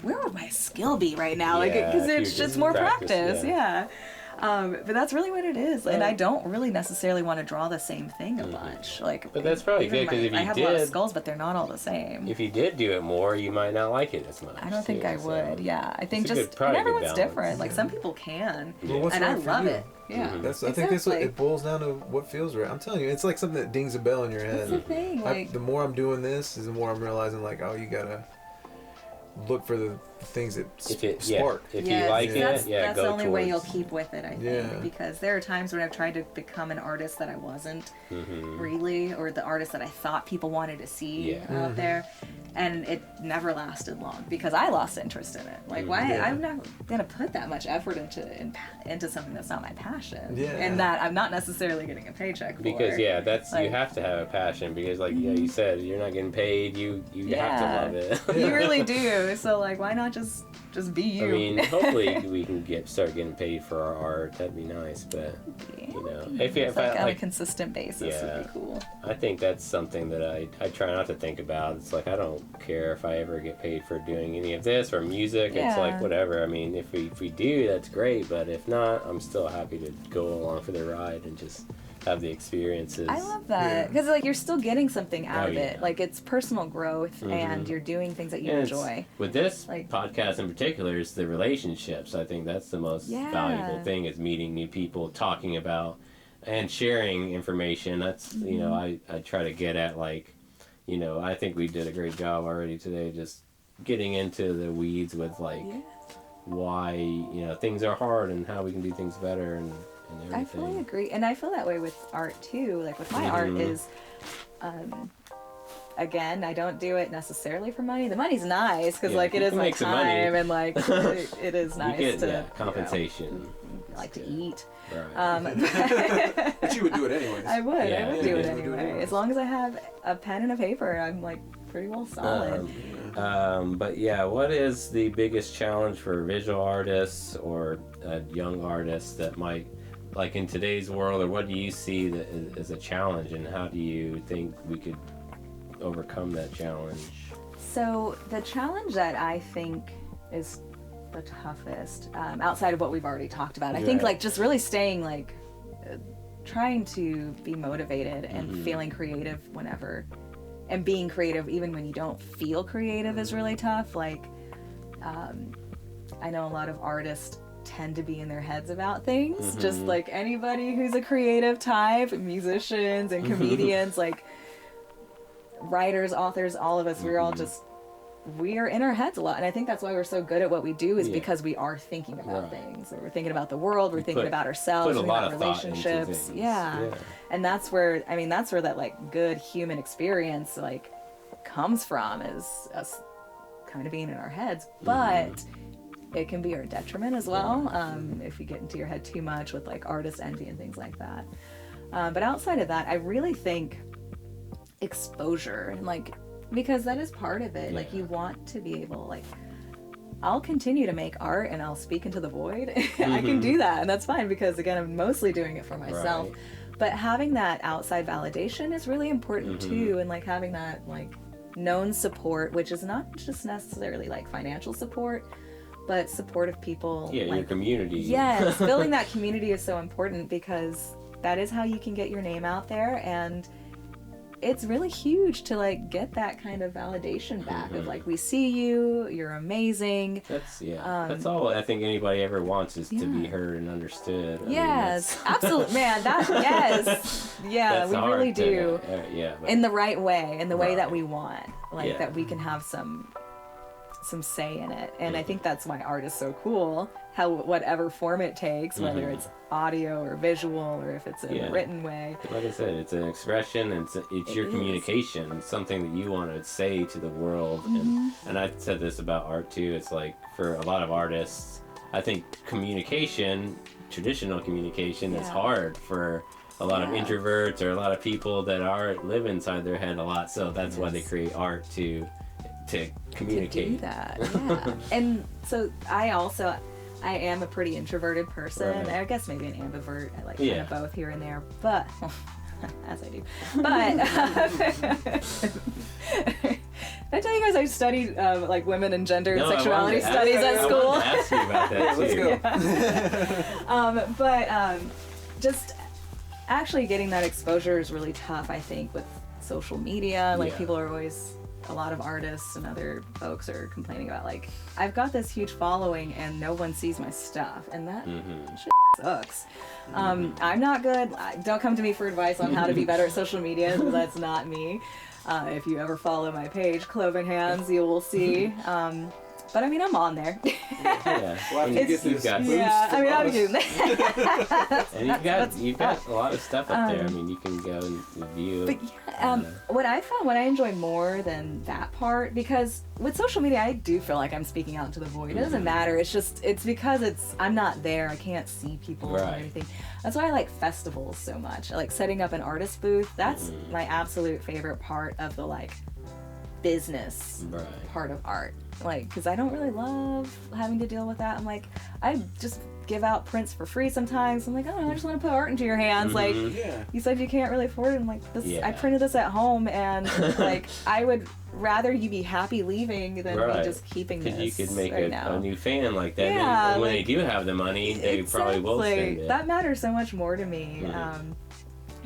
where would my skill be right now? Like, because it's just more practice. Yeah. But that's really what it is, and I don't really necessarily want to draw the same thing a bunch. Like, but that's probably good, because if you I have a lot of skulls, but they're not all the same. If you did do it more, you might not like it as much. I don't think I would. Yeah, I think just everyone's different. Like some people can, and I love it. Yeah, I think that's what it boils down to. What feels right. I'm telling you, it's like something that dings a bell in your head. That's the thing. Like, the more I'm doing this, is the more I'm realizing, like, oh, you gotta look for the things that spark. If you like it, that's go the only towards. way you'll keep with it, I think. Because there are times when I've tried to become an artist that I wasn't really, or the artist that I thought people wanted to see out there, and it never lasted long because I lost interest in it. Like, why? I'm not gonna put that much effort into something that's not my passion, and that I'm not necessarily getting a paycheck for. Because that's like, you have to have a passion, because like you said, you're not getting paid. You have to love it. You really do. So like, why not just be you? I mean, hopefully we can start getting paid for our art. That'd be nice, but if on a consistent basis would be cool. I think that's something that I try not to think about. It's like, I don't care if I ever get paid for doing any of this or music. It's like, whatever. I mean, if we do, that's great, but if not, I'm still happy to go along for the ride and just have the experiences. I love that, because like you're still getting something out of it. Like, it's personal growth, and you're doing things that you enjoy. With this podcast in particular, is the relationships. I think that's the most valuable thing, is meeting new people, talking about and sharing information. That's I try to get at, like, I think we did a great job already today, just getting into the weeds with like why things are hard and how we can do things better and everything. I fully agree, and I feel that way with art too. Like with my art is, again, I don't do it necessarily for money. The money's nice because like it is my time, and like it is nice to compensation. I like to eat. Right. But you would do it anyway. I would do it anyway. As long as I have a pen and a paper, I'm like pretty well solid. But what is the biggest challenge for visual artists or young artists that might, like in today's world, or what do you see that is a challenge, and how do you think we could overcome that challenge? So the challenge that I think is the toughest, outside of what we've already talked about, I think like just really staying like trying to be motivated and feeling creative whenever, and being creative even when you don't feel creative is really tough. Like I know a lot of artists tend to be in their heads about things, just like anybody who's a creative type, musicians and comedians, like writers, authors, all of us, we're all just we are in our heads a lot, and I think that's why we're so good at what we do, is because we are thinking about things. We're thinking about the world, we're thinking about ourselves, we're thinking about relationships. And that's where that like good human experience like comes from, is us kind of being in our heads. But it can be our detriment as well, if you get into your head too much with like artist envy and things like that. But outside of that, I really think exposure, and like, because that is part of it. Like, you want to be able, like, I'll continue to make art and I'll speak into the void. I can do that, and that's fine, because again, I'm mostly doing it for myself. But having that outside validation is really important too, and like having that like known support, which is not just necessarily like financial support, but support of people. Yeah, like, your community. Yes, building that community is so important, because that is how you can get your name out there, and it's really huge to like get that kind of validation back of like, we see you, you're amazing. That's all I think anybody ever wants, is to be heard and understood. Yes, absolutely, man. We really do. In the right way, in the way that we want, like that we can have some say in it. And I think that's why art is so cool, how whatever form it takes, whether it's audio or visual, or if it's a written way. Like I said, it's an expression, and it's your communication. It's something that you want to say to the world. And I've said this about art too. It's like, for a lot of artists, I think communication, traditional communication, is hard for a lot of introverts, or a lot of people that live inside their head a lot. So that's why they create art to communicate. To do that, And so I am a pretty introverted person. I guess maybe an ambivert. I like kind of both here and there, but as I do. But did I tell you guys I studied like women and gender and sexuality studies at school? I wanted to ask you about that too. Just actually getting that exposure is really tough, I think, with social media. Like, people are always, a lot of artists and other folks are complaining about, like, I've got this huge following and no one sees my stuff, and that shit sucks. I'm not good. Don't come to me for advice on how to be better at social media, because that's not me. If you ever follow my page, Cloven Hands, you will see. But I mean, I'm on there. Well, you've got I'm doing that. And you've got a lot of stuff up there. I mean, you can go and view. But what I found, what I enjoy more than that part, because with social media, I do feel like I'm speaking out into the void. It doesn't matter. It's because I'm not there. I can't see people or anything. That's why I like festivals so much. I like setting up an artist booth. That's my absolute favorite part of the like business part of art. Like, because I don't really love having to deal with that. I'm like, I just give out prints for free sometimes. I'm like, oh, I just want to put art into your hands. Like, you said you can't really afford it. I'm like, I printed this at home, and like, I would rather you be happy leaving than me just keeping this. Because you could make a new fan like that. And when they do have the money, they probably will send it. That matters so much more to me.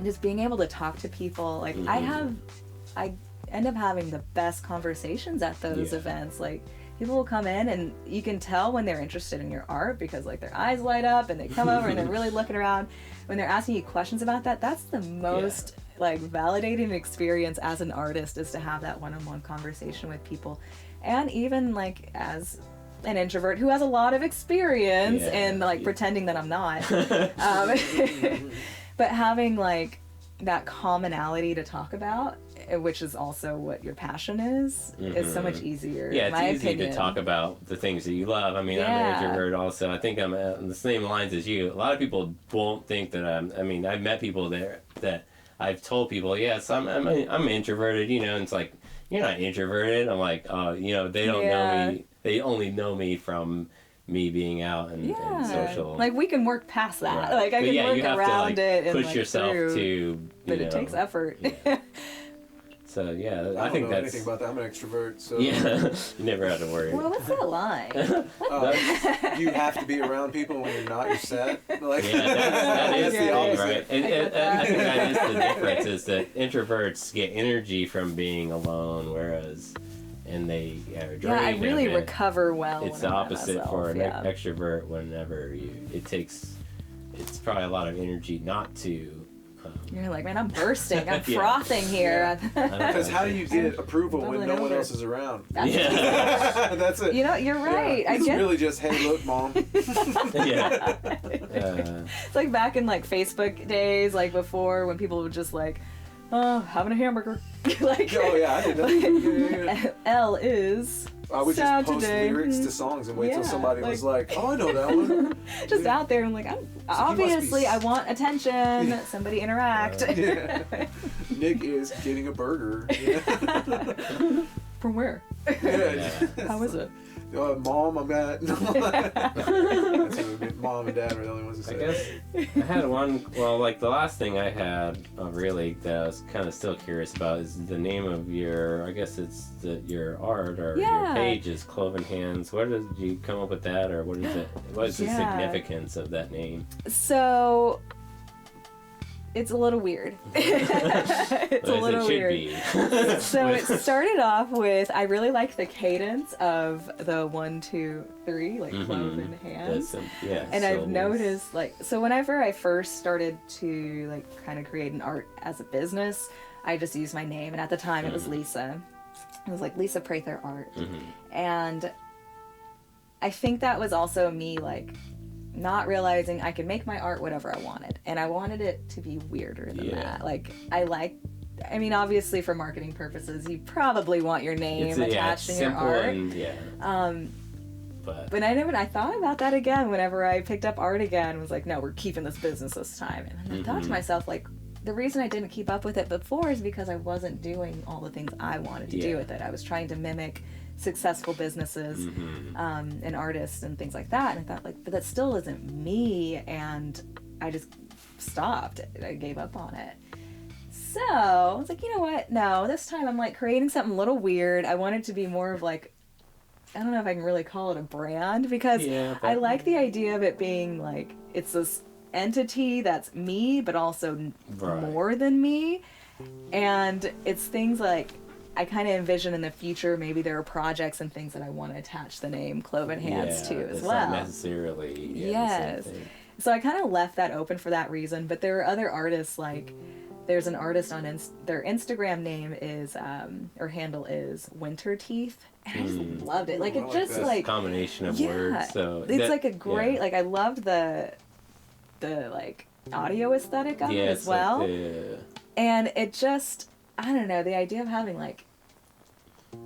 Just being able to talk to people. Like, I end up having the best conversations at those events. Like, people will come in and you can tell when they're interested in your art, because like their eyes light up and they come over and they're really looking around. When they're asking you questions about that, that's the most like validating experience as an artist, is to have that one-on-one conversation with people. And even like as an introvert who has a lot of experience in like pretending that I'm not, but having like that commonality to talk about, which is also what your passion is so much easier. Yeah, it's easy to talk about the things that you love. I mean, I'm an introvert also. I think I'm on the same lines as you. A lot of people won't think that I've met people there that I've told people, yes, I'm introverted, you know, and it's like, you're not introverted. I'm like, you know, they don't know me. They only know me from me being out and social. Like, we can work past that. Like, I can work around it and push yourself to, but it takes effort. So I don't think know that's anything about that. I'm an extrovert, so you never have to worry. Well, what's that like? You have to be around people when you're not. You're sad. Like, that is the opposite, right? I think that is the difference. Is that introverts get energy from being alone, whereas they are drained. I really recover well. It's the opposite for an extrovert. Whenever it's probably a lot of energy not to You're like, man, I'm bursting. I'm frothing here. Because how do you get approval when no one else is around? That's it. You know, you're right. It's really just, hey, look, Mom. It's like back in like Facebook days, like before when people would just like, oh, having a hamburger. Like, oh yeah, I did that. Elle is. I would just post lyrics to songs and wait till somebody was like, oh, I know that one. Just out there, I'm like, obviously, I want attention. Somebody interact. Nick is getting a burger. From where? How is it? Mom, I'm at. That's what Mom and Dad are the only ones who say. I guess I had one. Well, like the last thing I had really that I was kind of still curious about is the name of your. I guess it's your art or your page is Cloven Hands. Where did you come up with that, or what is it? What is the significance of that name? So. It's a little weird. It's a little weird. So it started off with, I really liked the cadence of the 1, 2, 3, like Cloven Hands. And I've noticed, like, so whenever I first started to, like, kind of create an art as a business, I just used my name. And at the time, it was Lisa. It was like Lisa Prather Art. And I think that was also me, like, not realizing I could make my art whatever I wanted. And I wanted it to be weirder than that. Like, I mean, obviously for marketing purposes, you probably want your name attached in your art. But I thought about that again whenever I picked up art again. I was like, no, we're keeping this business this time. And I thought to myself, like, the reason I didn't keep up with it before is because I wasn't doing all the things I wanted to do with it. I was trying to mimic successful businesses and artists and things like that, and I thought, like, but that still isn't me, and I just stopped. I gave up on it. So I was like, you know what, no, this time I'm like creating something a little weird. I want it to be more of like, I don't know if I can really call it a brand, because I like the idea of it being like, it's this entity that's me but also more than me, and it's things like I kind of envision in the future maybe there are projects and things that I want to attach the name Cloven Hands to as well. Not necessarily. Yes. So I kind of left that open for that reason. But there are other artists, like there's an artist on their Instagram name is or handle is Winter Teeth. And I just loved it. Like it just like combination of words. So it's like a great like I loved the like audio aesthetic of it as well. Like and it just, I don't know, the idea of having like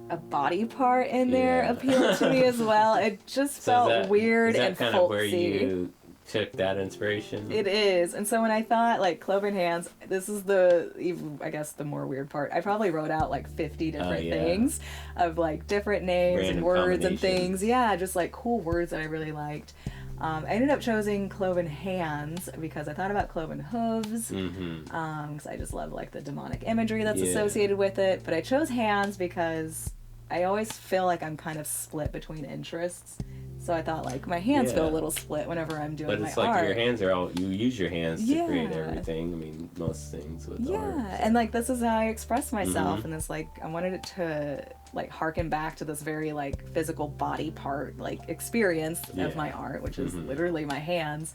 a body part in there appealed to me as well. It just felt weird and folksy. Is that kind of where you took that inspiration? It is. And so when I thought like Cloven Hands, this is I guess the more weird part. I probably wrote out like 50 different things of like different names and words and things. Yeah, just like cool words that I really liked. I ended up choosing Cloven Hands because I thought about cloven hooves, because I just love like the demonic imagery that's associated with it. But I chose hands because I always feel like I'm kind of split between interests. So I thought like my hands feel a little split whenever I'm doing my art. But it's like your hands are you use your hands to create everything. I mean, most things with art. Yeah, and like this is how I express myself, and it's like I wanted it to like harken back to this very like physical body part like experience of my art, which is literally my hands.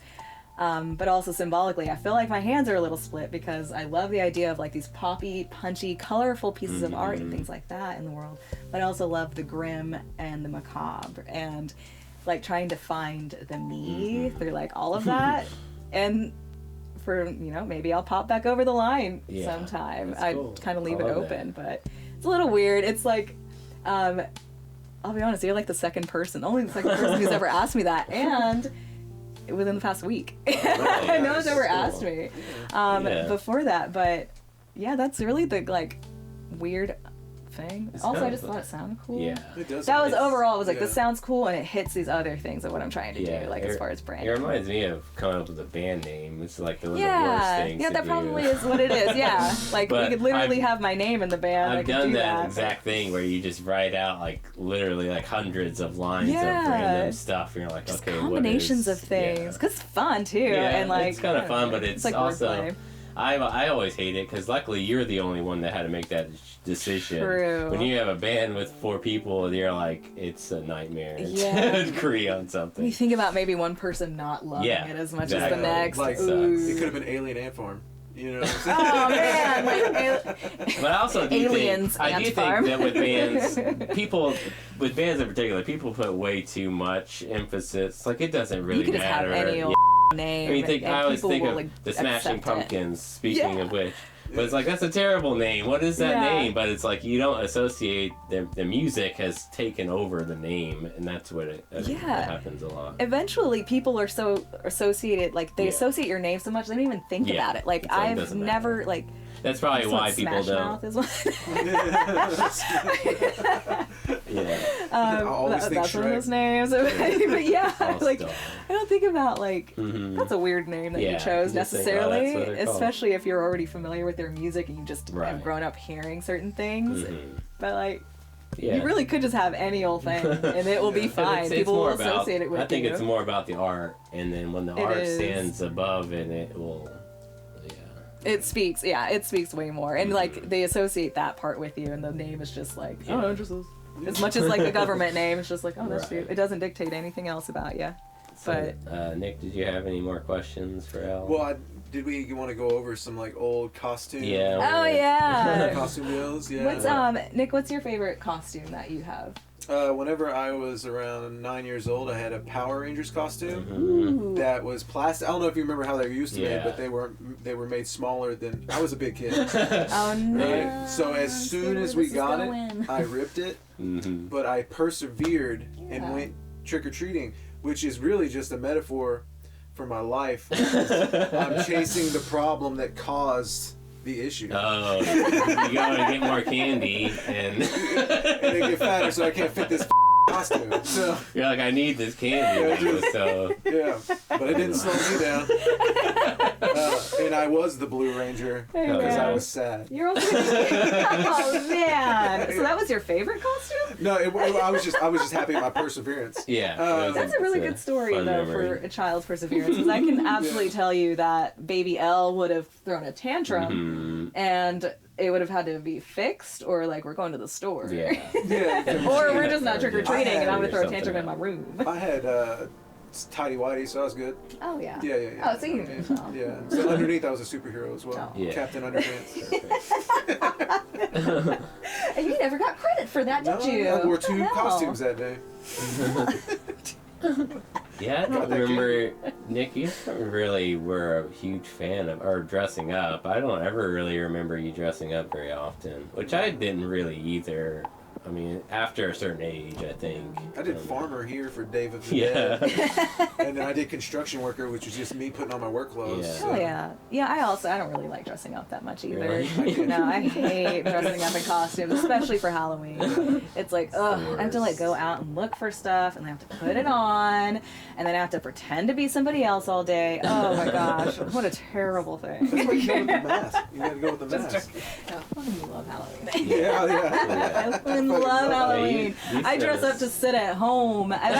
But also symbolically, I feel like my hands are a little split because I love the idea of like these poppy, punchy, colorful pieces of art and things like that in the world. But I also love the grim and the macabre and like trying to find the me through like all of that. And for, you know, maybe I'll pop back over the line sometime. I kind of leave it open, but it's a little weird. It's like, I'll be honest, you're like the second person who's ever asked me that. And within the past week. No one's ever asked me before that, but yeah, that's really the like weird thing. Also, I just thought it sounded cool. Yeah, it does. That was overall. It was like this sounds cool, and it hits these other things of what I'm trying to do, like as far as branding. It reminds me of coming up with a band name. It's like the worst things. Yeah, that probably is what it is. Yeah, like we could literally have my name in the band. I've done that exact thing where you just write out like literally like hundreds of lines of random stuff, and you're like, just okay, combinations of things, because it's fun too, and like it's kind of fun, but it's like also. Wordplay. I always hate it because luckily you're the only one that had to make that decision. True. When you have a band with 4 people, you're like, it's a nightmare to agree on something. You think about maybe one person not loving it as much as the next. Like, it could have been Alien Ant Farm. You know what I'm saying? Oh man, But I also do aliens. think, I do think that with bands, with bands in particular, people put way too much emphasis. Like it doesn't really you can just matter. have any old name. I mean, I always think of like, the Smashing accept Pumpkins. Speaking of which. But it's like, that's a terrible name. What is that name? But it's like, you don't associate, the music has taken over the name, and that's what that happens a lot. Eventually, people are so associated, like, they associate your name so much, they don't even think about it. Like, I've never, like... That's probably why people don't. Is one. That's one of those names. But yeah, like, I don't think about, like, that's a weird name that you chose necessarily, especially if you're already familiar with their music and you just have grown up hearing certain things. But, like, you really could just have any old thing and it will be fine. People will associate it with you. I think it's more about the art, and then when the art stands above it will... It speaks way more. And, like, they associate that part with you, and the name is just like, oh, just as much as, like, a government name, it's just like, oh, that's cute. It doesn't dictate anything else about you. So, Nick, did you have any more questions for Elle? Well, did we want to go over some, like, old costumes? Yeah. Oh, yeah. Costume wheels, yeah. What's, Nick, what's your favorite costume that you have? Whenever I was around 9 years old, I had a Power Rangers Ooh. costume that was plastic. I don't know if you remember how they used to made, but they were made smaller than. I was a big kid. Oh no! Right? So as soon as we got it, I ripped it, but I persevered and went trick or treating, which is really just a metaphor for my life. I'm chasing the problem that caused the issue. Oh, you gotta get more candy and then get fatter, so I can't fit this costume. So you're like, I need this candy. So but it didn't slow me down. And I was the Blue Ranger because I was sad. You're also oh man! So that was your favorite costume? No, I was just happy with my perseverance. Yeah, that's a really good story though for a child's perseverance. Because I can absolutely tell you that baby Elle would have thrown a tantrum, and it would have had to be fixed, or like we're going to the store, or we're just not trick or treating, and I'm gonna throw a tantrum in my room. I had tidy whitey, so I was good. Oh yeah. Yeah. Oh, so you know. Yeah. So underneath, I was a superhero as well. Yeah. Captain Underpants. And you never got credit for that, did you? I wore 2 costumes that day. Yeah, I don't remember, Nick, you really were a huge fan of, or dressing up. I don't ever really remember you dressing up very often, which I didn't really either. I mean, after a certain age, I think. I did farmer here for Dave of the Dead. And then I did construction worker, which was just me putting on my work clothes. Yeah. So. Oh, yeah. Yeah, I don't really like dressing up that much either. Really? No, I hate dressing up in costumes, especially for Halloween. It's like, ugh, I have to like go out and look for stuff, and I have to put it on, and then I have to pretend to be somebody else all day. Oh my gosh, what a terrible thing. That's why you go with the mask. You gotta go with the mask. No, I fucking love Halloween. Yeah. I fucking love Halloween. I dress up to sit at home. I've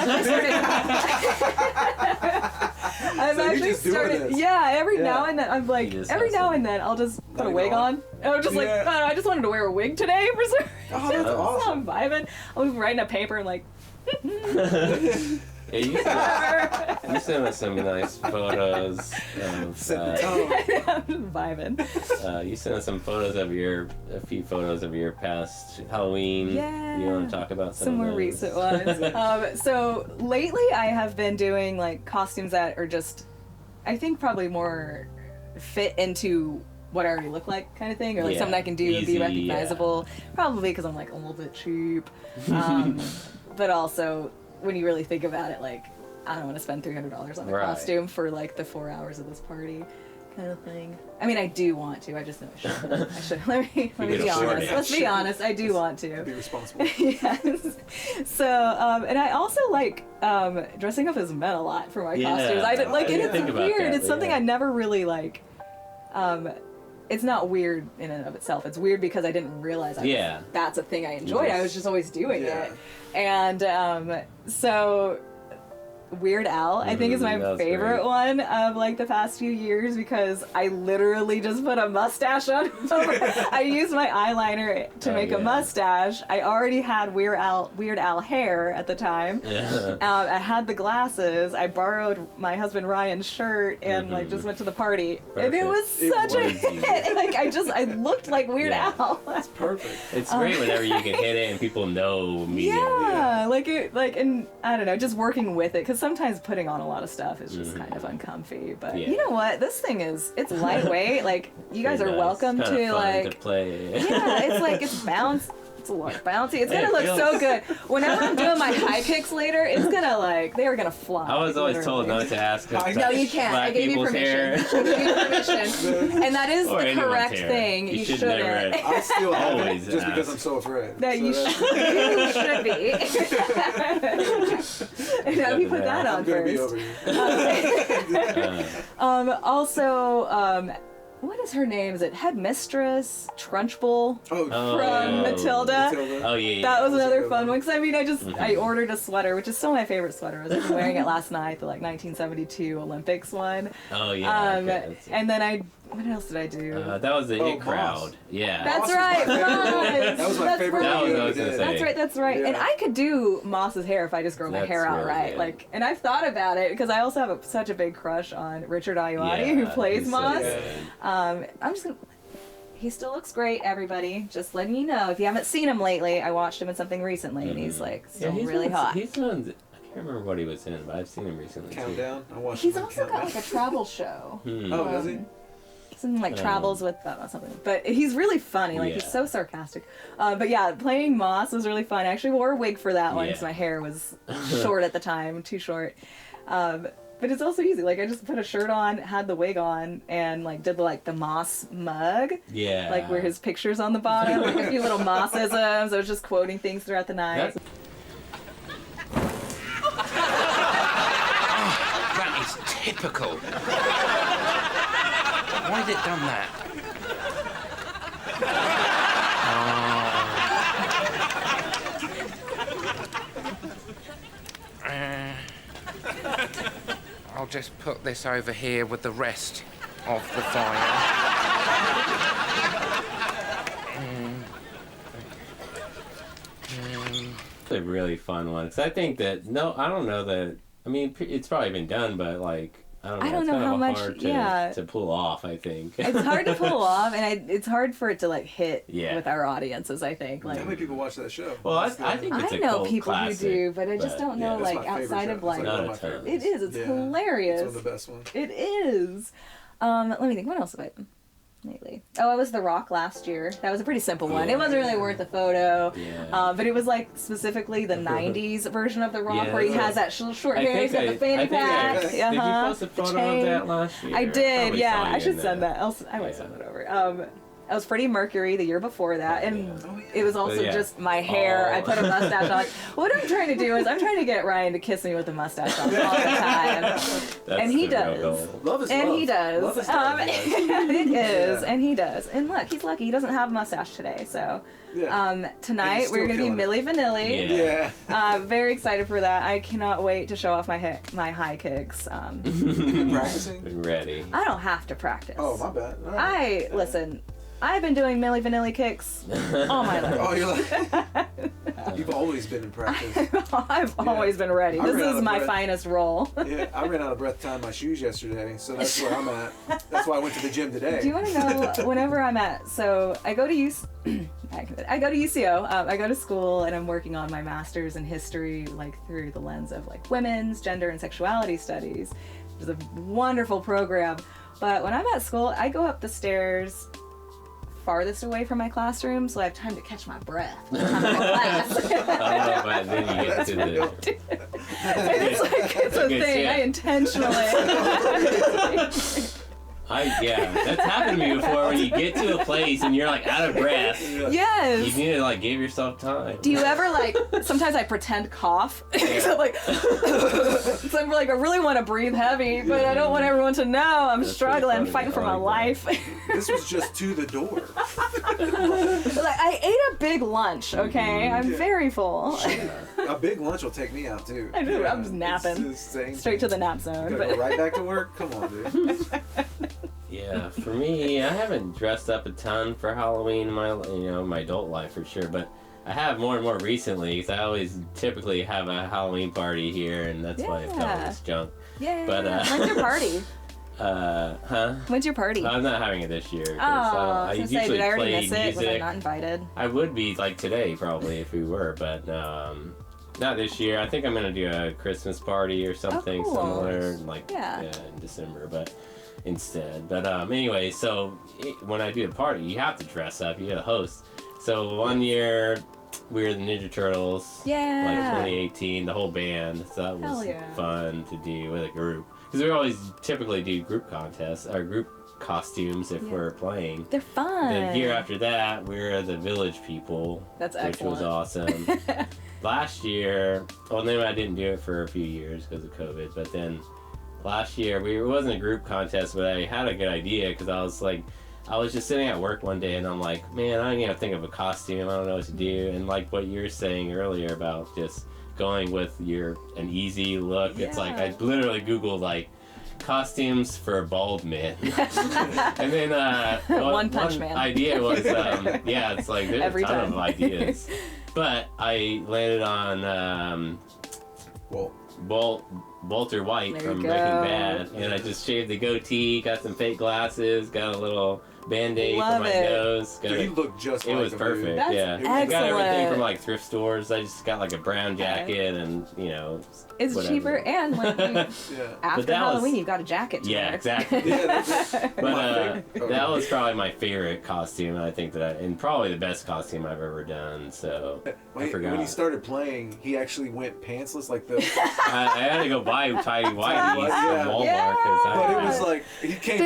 actually started. Yeah, every now and then I'm like, every now and then I'll just put a wig on. And I'm just like, oh, I just wanted to wear a wig today for some reason. Oh, that's awesome. So I'm vibing. I'll be writing a paper and like. Yeah, you sent us some nice photos of. I'm just vibing. You sent us some photos of a few photos of your past Halloween. Yeah. You want to talk about some more recent ones? So lately, I have been doing like costumes that are just, I think, probably more fit into what I already look like, kind of thing, or like something I can do and be recognizable. Probably because I'm like a little bit cheap, but also. When you really think about it, like, I don't want to spend $300 on a costume for, like, the 4 hours of this party kind of thing. I mean, I do want to. I just know I should. Let me be honest. Let's be honest. I do want to. Be responsible. Yes. So, and I also like dressing up as men a lot for my costumes. It's weird. It's something I never really, like, it's not weird in and of itself. It's weird because I didn't realize that's a thing I enjoyed. I was just always doing it. And so Weird Al, I think, is my favorite one of like the past few years because I literally just put a mustache on. I used my eyeliner to make a mustache. I already had Weird Al hair at the time. Yeah. I had the glasses. I borrowed my husband Ryan's shirt and like just went to the party. Perfect. And it was such a hit. Like I looked like Weird Al. That's perfect. It's great whenever you can hit it and people know immediately. Yeah, and I don't know, just working with it, because sometimes putting on a lot of stuff is just kind of uncomfy. But you know what? This thing it's lightweight. Like, you guys are welcome to like. To play. Yeah, it's bounce. It's a lot bouncy. It's gonna look so good. Whenever I'm doing my high kicks later, it's gonna like they are gonna fly. I was always told not to ask. No, you can't. I gave you permission. I gave you permission, and that is the correct thing. You shouldn't. I still always just because I'm so afraid. That you should be. You put that on first. Also. What is her name? Is it Headmistress Trunchbull from Matilda? Oh, yeah. That was another fun one. Because, I mean, I ordered a sweater, which is still my favorite sweater. I was wearing it last night, the, like, 1972 Olympics one. Oh, yeah. And then what else did I do? That was the It Crowd. Yeah. That's right. Moss. That was my favorite. That was what I was going to say. That's right. Yeah. And I could do Moss's hair if I just grow my hair out right. Like, and I've thought about it because I also have such a big crush on Richard Ayoade, who plays Moss. I'm just going to... He still looks great, everybody. Just letting you know. If you haven't seen him lately, I watched him in something recently, and he's, like, still really hot. He's on... I can't remember what he was in, but I've seen him recently. Countdown? Too. I watched He's also got, like, a travel show. Oh, does he? Something like travels with something, but he's really funny. Like he's so sarcastic. But yeah, playing Moss was really fun. I actually wore a wig for that one because my hair was short at the time, too short. But it's also easy. Like I just put a shirt on, had the wig on, and like did the Moss mug. Yeah. Like where his picture's on the bottom, like a few little Moss-isms. I was just quoting things throughout the night. That is typical. Why has it done that? I'll just put this over here with the rest of the fire. It's a really fun one. Because I think that, I don't know that, I mean, it's probably been done, but like, I don't know how much hard to pull off, I think. It's hard to pull off, and it's hard for it to like hit with our audiences, I think. Like, how many people watch that show? Well, I think it's a know people classic, who do, but I just don't know like outside of like it is. It's hilarious. It's one of the best ones. It is. Let me think. What else have I done lately? Oh, I was The Rock last year. That was a pretty simple one. It wasn't really worth the photo, but it was like specifically the '90s version of The Rock, where he has that short hair, he's got the fanny pack. Did you post a photo of that last year? I did. Yeah, I should send that. I might send that over. I was Freddie Mercury the year before that, and it was also just my hair. I put a mustache on. What I'm trying to do is I'm trying to get Ryan to kiss me with a mustache on all the time, and he does. Love is and love. he does. Love is it is, and he does. And look, he's lucky. He doesn't have a mustache today, so. Tonight we're gonna be Milli Vanilli. Very excited for that. I cannot wait to show off my high kicks. Been practicing? Been ready. I don't have to practice. Oh, my bad. Listen. I've been doing Milli Vanilli kicks all my life. Oh, you're like... You've always been in practice. I've always been ready. This is my finest role. Yeah, I ran out of breath tying my shoes yesterday, so that's where I'm at. That's why I went to the gym today. Do you want to know whenever I'm at... So I go to UCO. I go to school, and I'm working on my master's in history, like through the lens of like women's, gender, and sexuality studies. It's a wonderful program. But when I'm at school, I go up the stairs farthest away from my classroom, so I have time to catch my breath when I'm in class. But then you get to the... It's a thing. I intentionally... That's happened to me before when you get to a place and you're like out of breath. Yes. You need to like give yourself time. Do you ever like, sometimes I pretend cough. So I'm like, so I'm like, I really want to breathe heavy, but I don't want everyone to know I'm struggling, fighting for my life. This was just to the door. like, I ate a big lunch, okay? I'm very full. A big lunch will take me out, too. I know, I'm just napping. Straight to the nap zone. Go right back to work? Come on, dude. Yeah, for me, I haven't dressed up a ton for Halloween in my adult life for sure, but I have more and more recently because I always typically have a Halloween party here, and that's why I've got all this junk. Yeah. But when's your party? Huh? When's your party? I'm not having it this year. Oh, I did usually I already play miss it? music. Was I not invited? I would be like today probably if we were, but not this year. I think I'm gonna do a Christmas party or something similar, like in December, but instead. But anyway, so when I do a party, you have to dress up. You got to host. So one year we were the Ninja Turtles. Yeah. Like 2018, the whole band. So that was fun to do with a group. Because we always typically do group contests or group costumes if we're playing. They're fun. The year after that, we were the Village People. That's which excellent. was awesome. Last year, well, then I didn't do it for a few years because of COVID, but then last year, it wasn't a group contest, but I had a good idea because I was just sitting at work one day and I'm like, man, I don't even think of a costume. I don't know what to do. And like what you were saying earlier about just going with an easy look. Yeah. It's like I literally Googled like costumes for bald men. And then One Punch Man idea was, it's like there's a ton of ideas. But I landed on Walter White from Breaking Bad, and I just shaved the goatee, got some fake glasses, got a little band-aid for my nose. Dude, you look just like it was perfect. That's excellent. I got everything from like thrift stores. I just got like a brown jacket and it's whatever. Cheaper, and when after Halloween you've got a jacket to wear. Exactly. But that was probably my favorite costume. I think and probably the best costume I've ever done. So I forgot. When he started playing, he actually went pantsless like the. I had to go buy tidy whities from Walmart but it was like he came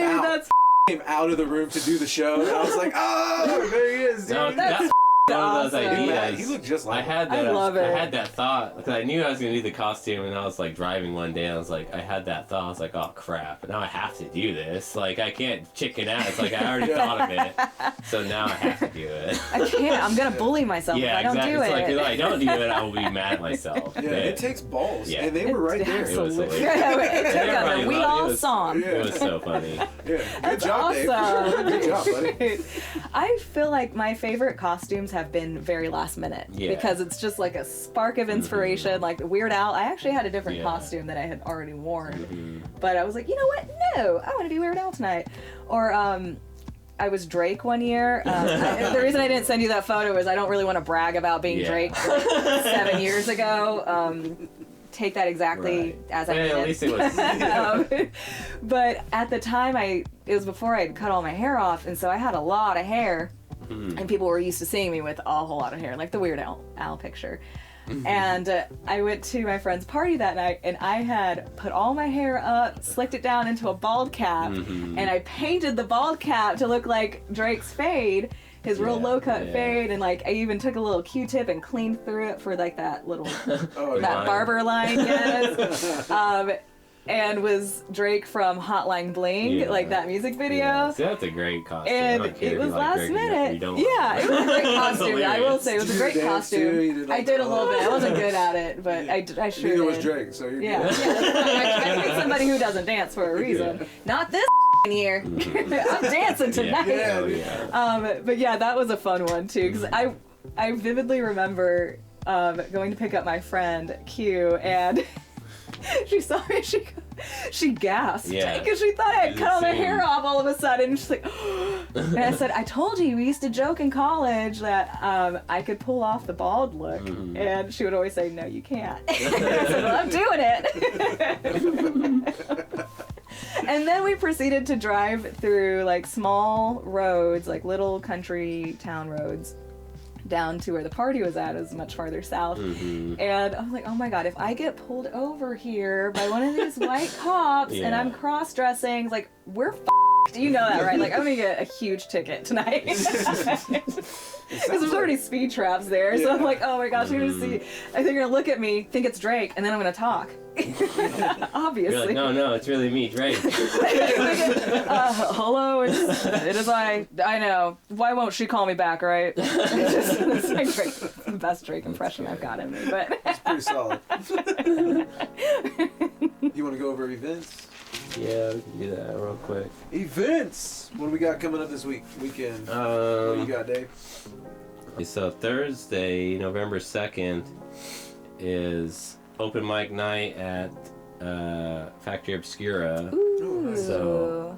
out of the room to do the show, and I was like, oh, there he is, dude. No, that's one of those ideas. He looked just like I love it. I had that thought because I knew I was gonna do the costume, and I was like driving one day, and I was like, I had that thought. I was like, oh crap! Now I have to do this. Like I can't chicken out. It's like I already thought of it, so now I have to do it. I can't. I'm gonna bully myself if I don't do it. It's like if I don't do it, I will be mad at myself. Yeah, it takes balls, and they were right there. It was hilarious. It took we all saw him. It was so funny. Yeah, good job, awesome. Dave. Good job, buddy. I feel like my favorite costumes have been very last minute because it's just like a spark of inspiration. Like Weird Al, I actually had a different costume that I had already worn, but I was like, you know what? No, I want to be Weird Al tonight. Or I was Drake one year. The reason I didn't send you that photo is I don't really want to brag about being Drake like 7 years ago. Take that exactly as I mean at least it was. But at the time, it was before I'd cut all my hair off, and so I had a lot of hair, and people were used to seeing me with a whole lot of hair, like the Weird Al picture. And I went to my friend's party that night, and I had put all my hair up, slicked it down into a bald cap, and I painted the bald cap to look like Drake's fade. His real low-cut fade, and like I even took a little Q-tip and cleaned through it for like that little barber line, and was Drake from Hotline Bling, like that music video. Yeah. See, that's a great costume. And it was last minute. It was a great costume. I will say it was a great costume. I did a little bit. I wasn't good at it, but I sure did. Neither was Drake, so you're good. I picked somebody who doesn't dance for a reason. Not this year. I'm dancing tonight. But yeah, that was a fun one too, because I vividly remember going to pick up my friend Q, and she saw me, she gasped because she thought I had cut all my hair off all of a sudden. And she's like, and I said, I told you, we used to joke in college that I could pull off the bald look. And she would always say, no, you can't. I said, well, I'm doing it. And then we proceeded to drive through like small roads, like little country town roads, down to where the party was at. It was much farther south. And I was like, oh my god, if I get pulled over here by one of these white cops and I'm cross-dressing, like, we're You know that, right? Like, I'm gonna get a huge ticket tonight. Because there's already speed traps there. So I'm like, oh my gosh, you're gonna see. I think you're gonna look at me, think it's Drake, and then I'm gonna talk. Obviously. You're like, no, it's really me, Drake. Hello, it is I. I know. Why won't she call me back, right? It's like Drake, the best Drake impression I've got in me, but. It's pretty solid. You want to go over events? Yeah, we can do that real quick. Events! What do we got coming up this weekend? What do you got, Dave? So Thursday, November 2nd, is open mic night at Factory Obscura. Ooh. So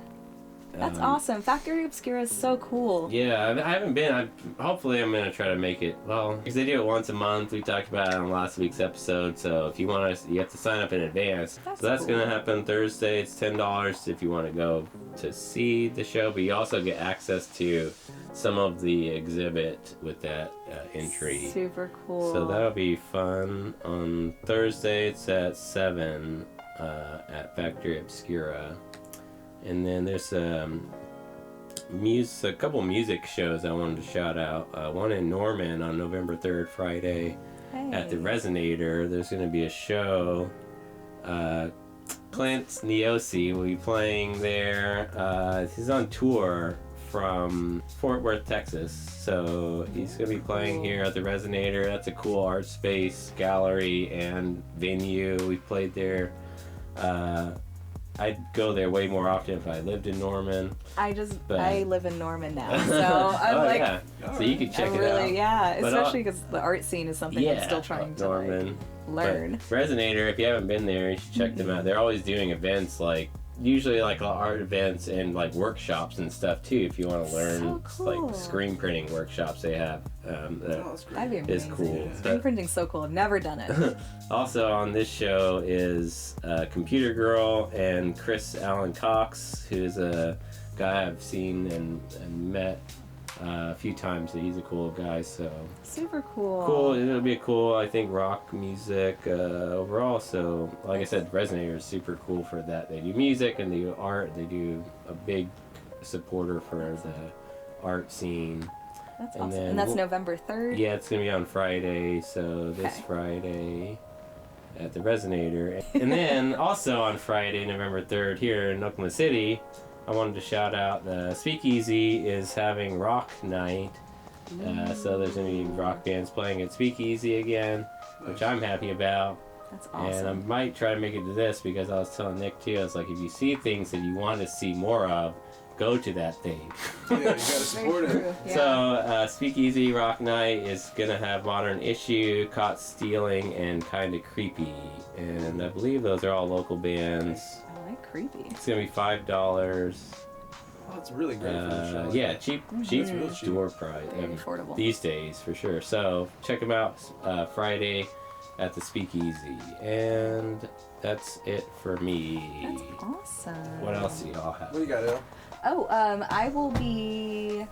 that's awesome. Factory Obscura is so cool. Yeah, I haven't been. Hopefully I'm going to try to make it. Well, because they do it once a month. We talked about it on last week's episode. So if you want to, you have to sign up in advance. So that's cool. going to happen Thursday. It's $10 if you want to go to see the show. But you also get access to some of the exhibit with that entry. Super cool. So that'll be fun. On Thursday, it's at 7 at Factory Obscura. And then there's a couple music shows I wanted to shout out. One in Norman on November 3rd, Friday, at the Resonator. There's going to be a show. Clint Neosi will be playing there. He's on tour from Fort Worth, Texas. So he's going to be playing here at the Resonator. That's a cool art space, gallery, and venue. We played there. I'd go there way more often if I lived in Norman. I live in Norman now, so I'm yeah. So you can check it out. Yeah, especially because the art scene is something I'm still trying to Norman. Learn. But Resonator, if you haven't been there, you should check them out. They're always doing events usually art events and workshops and stuff too. If you want to learn screen printing workshops, they have. That'd be amazing. Is cool. Screen printing's so cool. I've never done it. Also on this show is Computer Girl and Chris Allen Cox, who's a guy I've seen and met a few times. He's a cool guy, so super cool. Cool. It'll be cool. I think rock music overall. So, like I said, Resonator is super cool for that. They do music and they do art. They do a big supporter for the art scene. That's awesome. And that's November 3rd? Yeah, it's gonna be on Friday. So this Friday at the Resonator, and then also on Friday, November 3rd, here in Oklahoma City. I wanted to shout out the Speakeasy is having rock night. So there's going to be rock bands playing at Speakeasy again, which I'm happy about. That's awesome. And I might try to make it to this because I was telling Nick too, I was like, if you see things that you want to see more of, go to that thing. Yeah, you gotta support it. Yeah. So Speakeasy Rock Night is going to have Modern Issue, Caught Stealing, and Kinda Creepy. And I believe those are all local bands. Creepy. It's gonna be $5. Oh, it's really great for the show. Yeah, cheap real cheap. door price. Very affordable. These days, for sure. So check them out Friday at the Speakeasy. And that's it for me. That's awesome. What else do y'all have? What do you got, Elle? Oh, I will be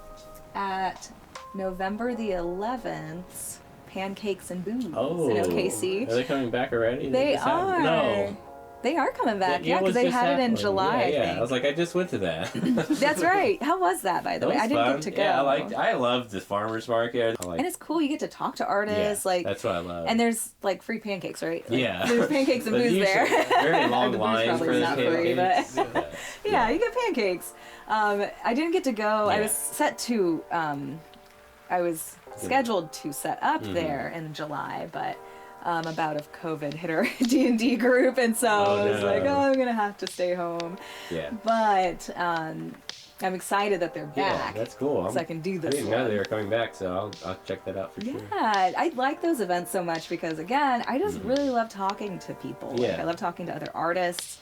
at November the 11th, Pancakes and Booze in OKC. Are they coming back already? They are. No. They are coming back, yeah, because they had it in July. Yeah, I think. I was like, I just went to that. That's right. How was that, by the way? I didn't get to go. Yeah, I loved the farmers market. And it's cool. You get to talk to artists. Yeah, that's what I love. And there's free pancakes, right? Yeah. There's pancakes and booze there. Very long lines for the pancakes. Free, but yeah, you get pancakes. I didn't get to go. Yeah. I was set to. I was scheduled to set up there in July, but. A bout of COVID hit our D&D group, and so I was like, I'm gonna have to stay home. Yeah. But I'm excited that they're back. Yeah, that's cool. So I can do this. I didn't know they were coming back, so I'll check that out for sure. Yeah, I like those events so much because, again, I just really love talking to people. Yeah. I love talking to other artists,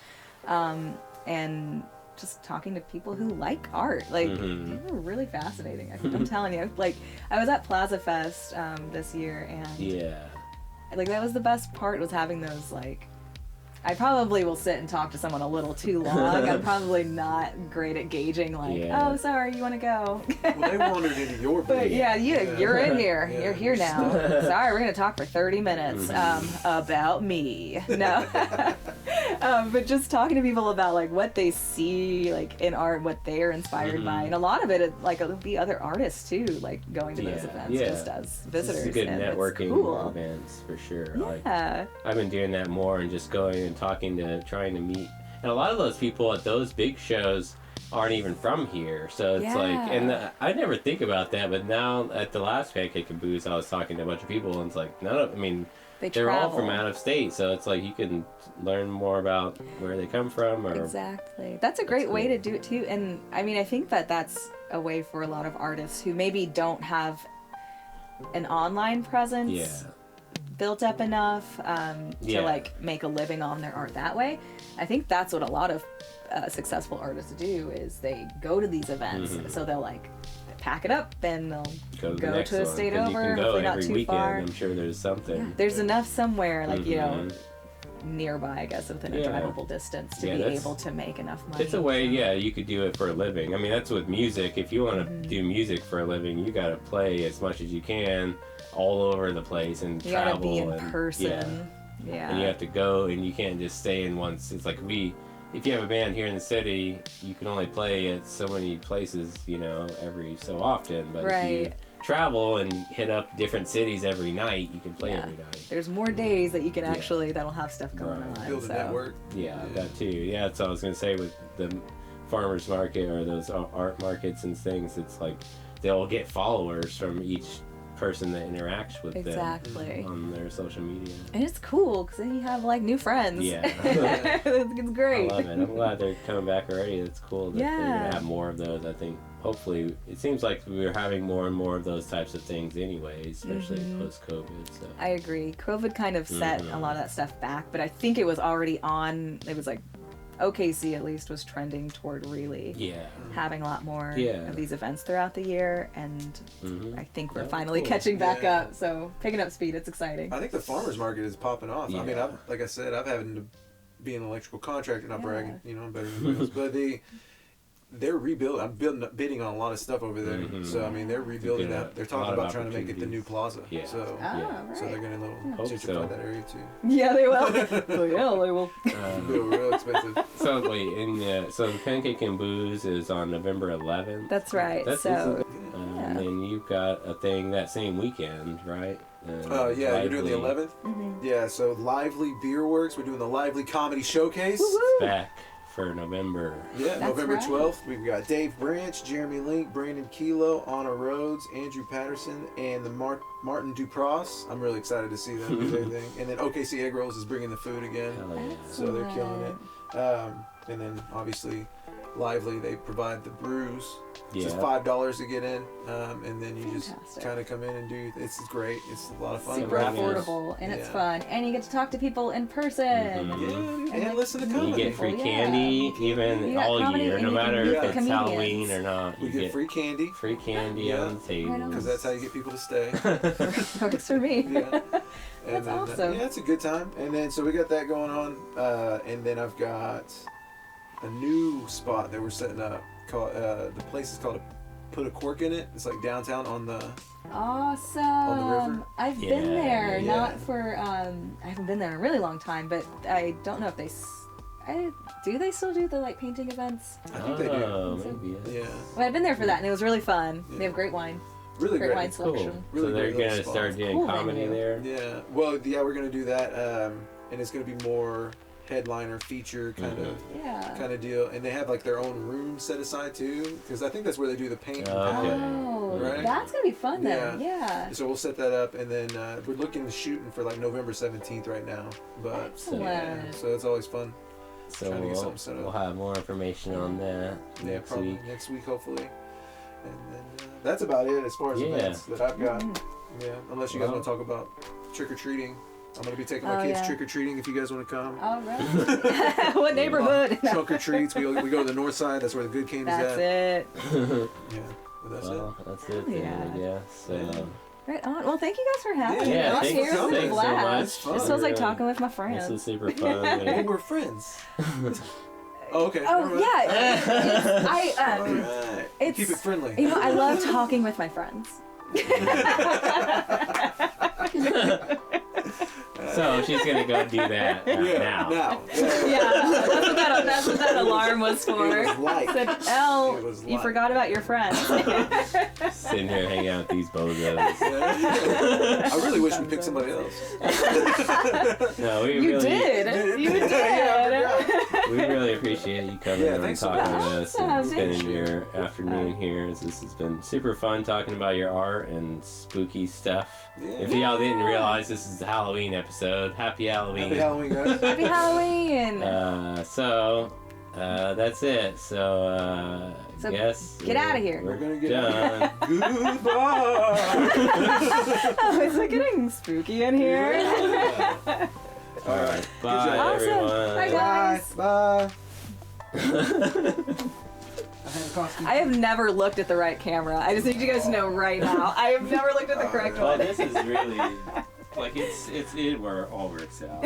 and just talking to people who like art. They're really fascinating. I'm telling you. I was at Plaza Fest this year, and that was the best part, was having those, I probably will sit and talk to someone a little too long. I'm probably not great at gauging, oh, sorry, you want to go? Well, they wandered into your booth. But you're in here. Yeah, you're here now. Sorry, we're going to talk for 30 minutes about me. No. But just talking to people about like what they see like in art, what they are inspired by, and a lot of it like it'll be other artists too, like going to those events just as visitors. It's good and networking cool. events for sure. Yeah. Like, I've been doing that more and just going and trying to meet, and a lot of those people at those big shows aren't even from here, so it's like, and I never think about that, but now at the last Pancake and Booze, I was talking to a bunch of people, and it's like they're all from out of state, so it's like you can learn more about where they come from. Or exactly, that's a great way to do it too. And I mean, I think that that's a way for a lot of artists who maybe don't have an online presence built up enough to like make a living on their art that way. I think that's what a lot of successful artists do, is they go to these events, so they'll like pack it up and they'll go to a state over, you can go hopefully not every too weekend. far. I'm sure there's something. Yeah, there's enough somewhere, like you know, nearby, I guess, within a drivable distance to be able to make enough money. It's a way, you could do it for a living. I mean, that's with music. If you want to do music for a living, you got to play as much as you can all over the place and you travel. You gotta be in person. And you have to go, and you can't just stay in one. It's like if you have a band here in the city, you can only play at so many places, every so often. But if you travel and hit up different cities every night, you can play every night. There's more days that you can actually, that'll have stuff going on. Build a network. Yeah, that too. Yeah, that's what I was going to say with the farmers market or those art markets and things. It's like they'll get followers from each person that interacts with them on their social media. And it's cool because then you have like new friends. Yeah. It's great. I love it. I'm glad they're coming back already. It's cool that they're going to have more of those. I think hopefully, it seems like we're having more and more of those types of things anyways, especially post-COVID. So. I agree. COVID kind of set a lot of that stuff back, but I think it was already on. It was like OKC at least was trending toward really having a lot more of these events throughout the year, and I think we're finally catching back up, so picking up speed. It's exciting. I think the farmers market is popping off. I mean, like I said, I've having to be an electrical contractor, not bragging, I'm better than else, but they're rebuilding. I'm bidding on a lot of stuff over there. So I mean, they're rebuilding that. They're talking about trying to make it the new plaza. So so they're gonna gentrify that area too. Yeah, they will. They will. It'll be real expensive. So wait, so the Pancake and Booze is on November 11th. That's right. And then you've got a thing that same weekend, right? You're doing the 11th. Yeah, so Lively Beer Works. We're doing the Lively Comedy Showcase. Woo-hoo. Back for November. Yeah, November 12th. We've got Dave Branch, Jeremy Link, Brandon Kilo, Anna Rhodes, Andrew Patterson, and the Martin Dupross. I'm really excited to see them do their thing. And then OKC Egg Rolls is bringing the food again. So they're killing it. And then obviously Lively, they provide the brews. It's just $5 to get in, and then you just kind of come in and do. It's great. It's a lot of fun. Super affordable, and it's fun, and you get to talk to people in person. And listen to comedy. You get free candy even all year, no matter if it's Halloween or not. You get free candy. Free candy on the table. Because that's how you get people to stay. Works for me. That's awesome. It's a good time. And then so we got that going on, and then I've got a new spot that we're setting up. The place is called Put a Cork in It. It's like downtown on the awesome on the river. I've been there, not for I haven't been there in a really long time, but I don't know if they do they still do the like painting events? I think they do. Maybe. Yeah. Well, I've been there for that, and it was really fun. They have great wine. Really great wine cool. selection. Really so they're gonna start doing comedy there. Yeah. Well, we're gonna do that, and it's gonna be more headliner feature kind of deal, and they have like their own room set aside too, because I think that's where they do the paint. Right? That's gonna be fun then. Yeah. So we'll set that up, and then we're looking to shooting for like November 17th right now. But so it's always fun. So we'll have more information on that next week. Next week, hopefully. And then that's about it as far as events that I've got. Yeah, unless you guys want to talk about trick or treating. I'm going to be taking my kids trick-or-treating if you guys want to come. All right. What neighborhood? Trunk or treats. We go to the north side. That's where the good candy's at. That's it. But that's it. That's it then, I guess. So. Right on. Well, thank you guys for having me. Yeah, thanks so much. It feels like talking with my friends. This is super fun. We're friends. Oh, okay. Oh, yeah. Right. Keep it friendly. You know, I love talking with my friends. So she's gonna go do that now. Yeah, that's what that alarm was for. It was like. Said, Elle, was you like. forgot about your friends. Sitting here hanging out with these bozos. I really wish we picked somebody else. No, we You really did. You did. we really appreciate you coming and thanks talking so with much. us and spending your afternoon here. This has been super fun talking about your art and spooky stuff. If y'all didn't realize, this is the Halloween episode. Happy Halloween. Happy Halloween, guys. Happy Halloween. That's it. So guess get out of here. We're gonna get done. Goodbye. Oh, is it getting spooky in here? All right. Bye, Awesome. everyone. Bye, guys. Bye. I have never looked at the right camera. I just need you guys to know right now. I have never looked at the correct Well, one. this is really like it all works out.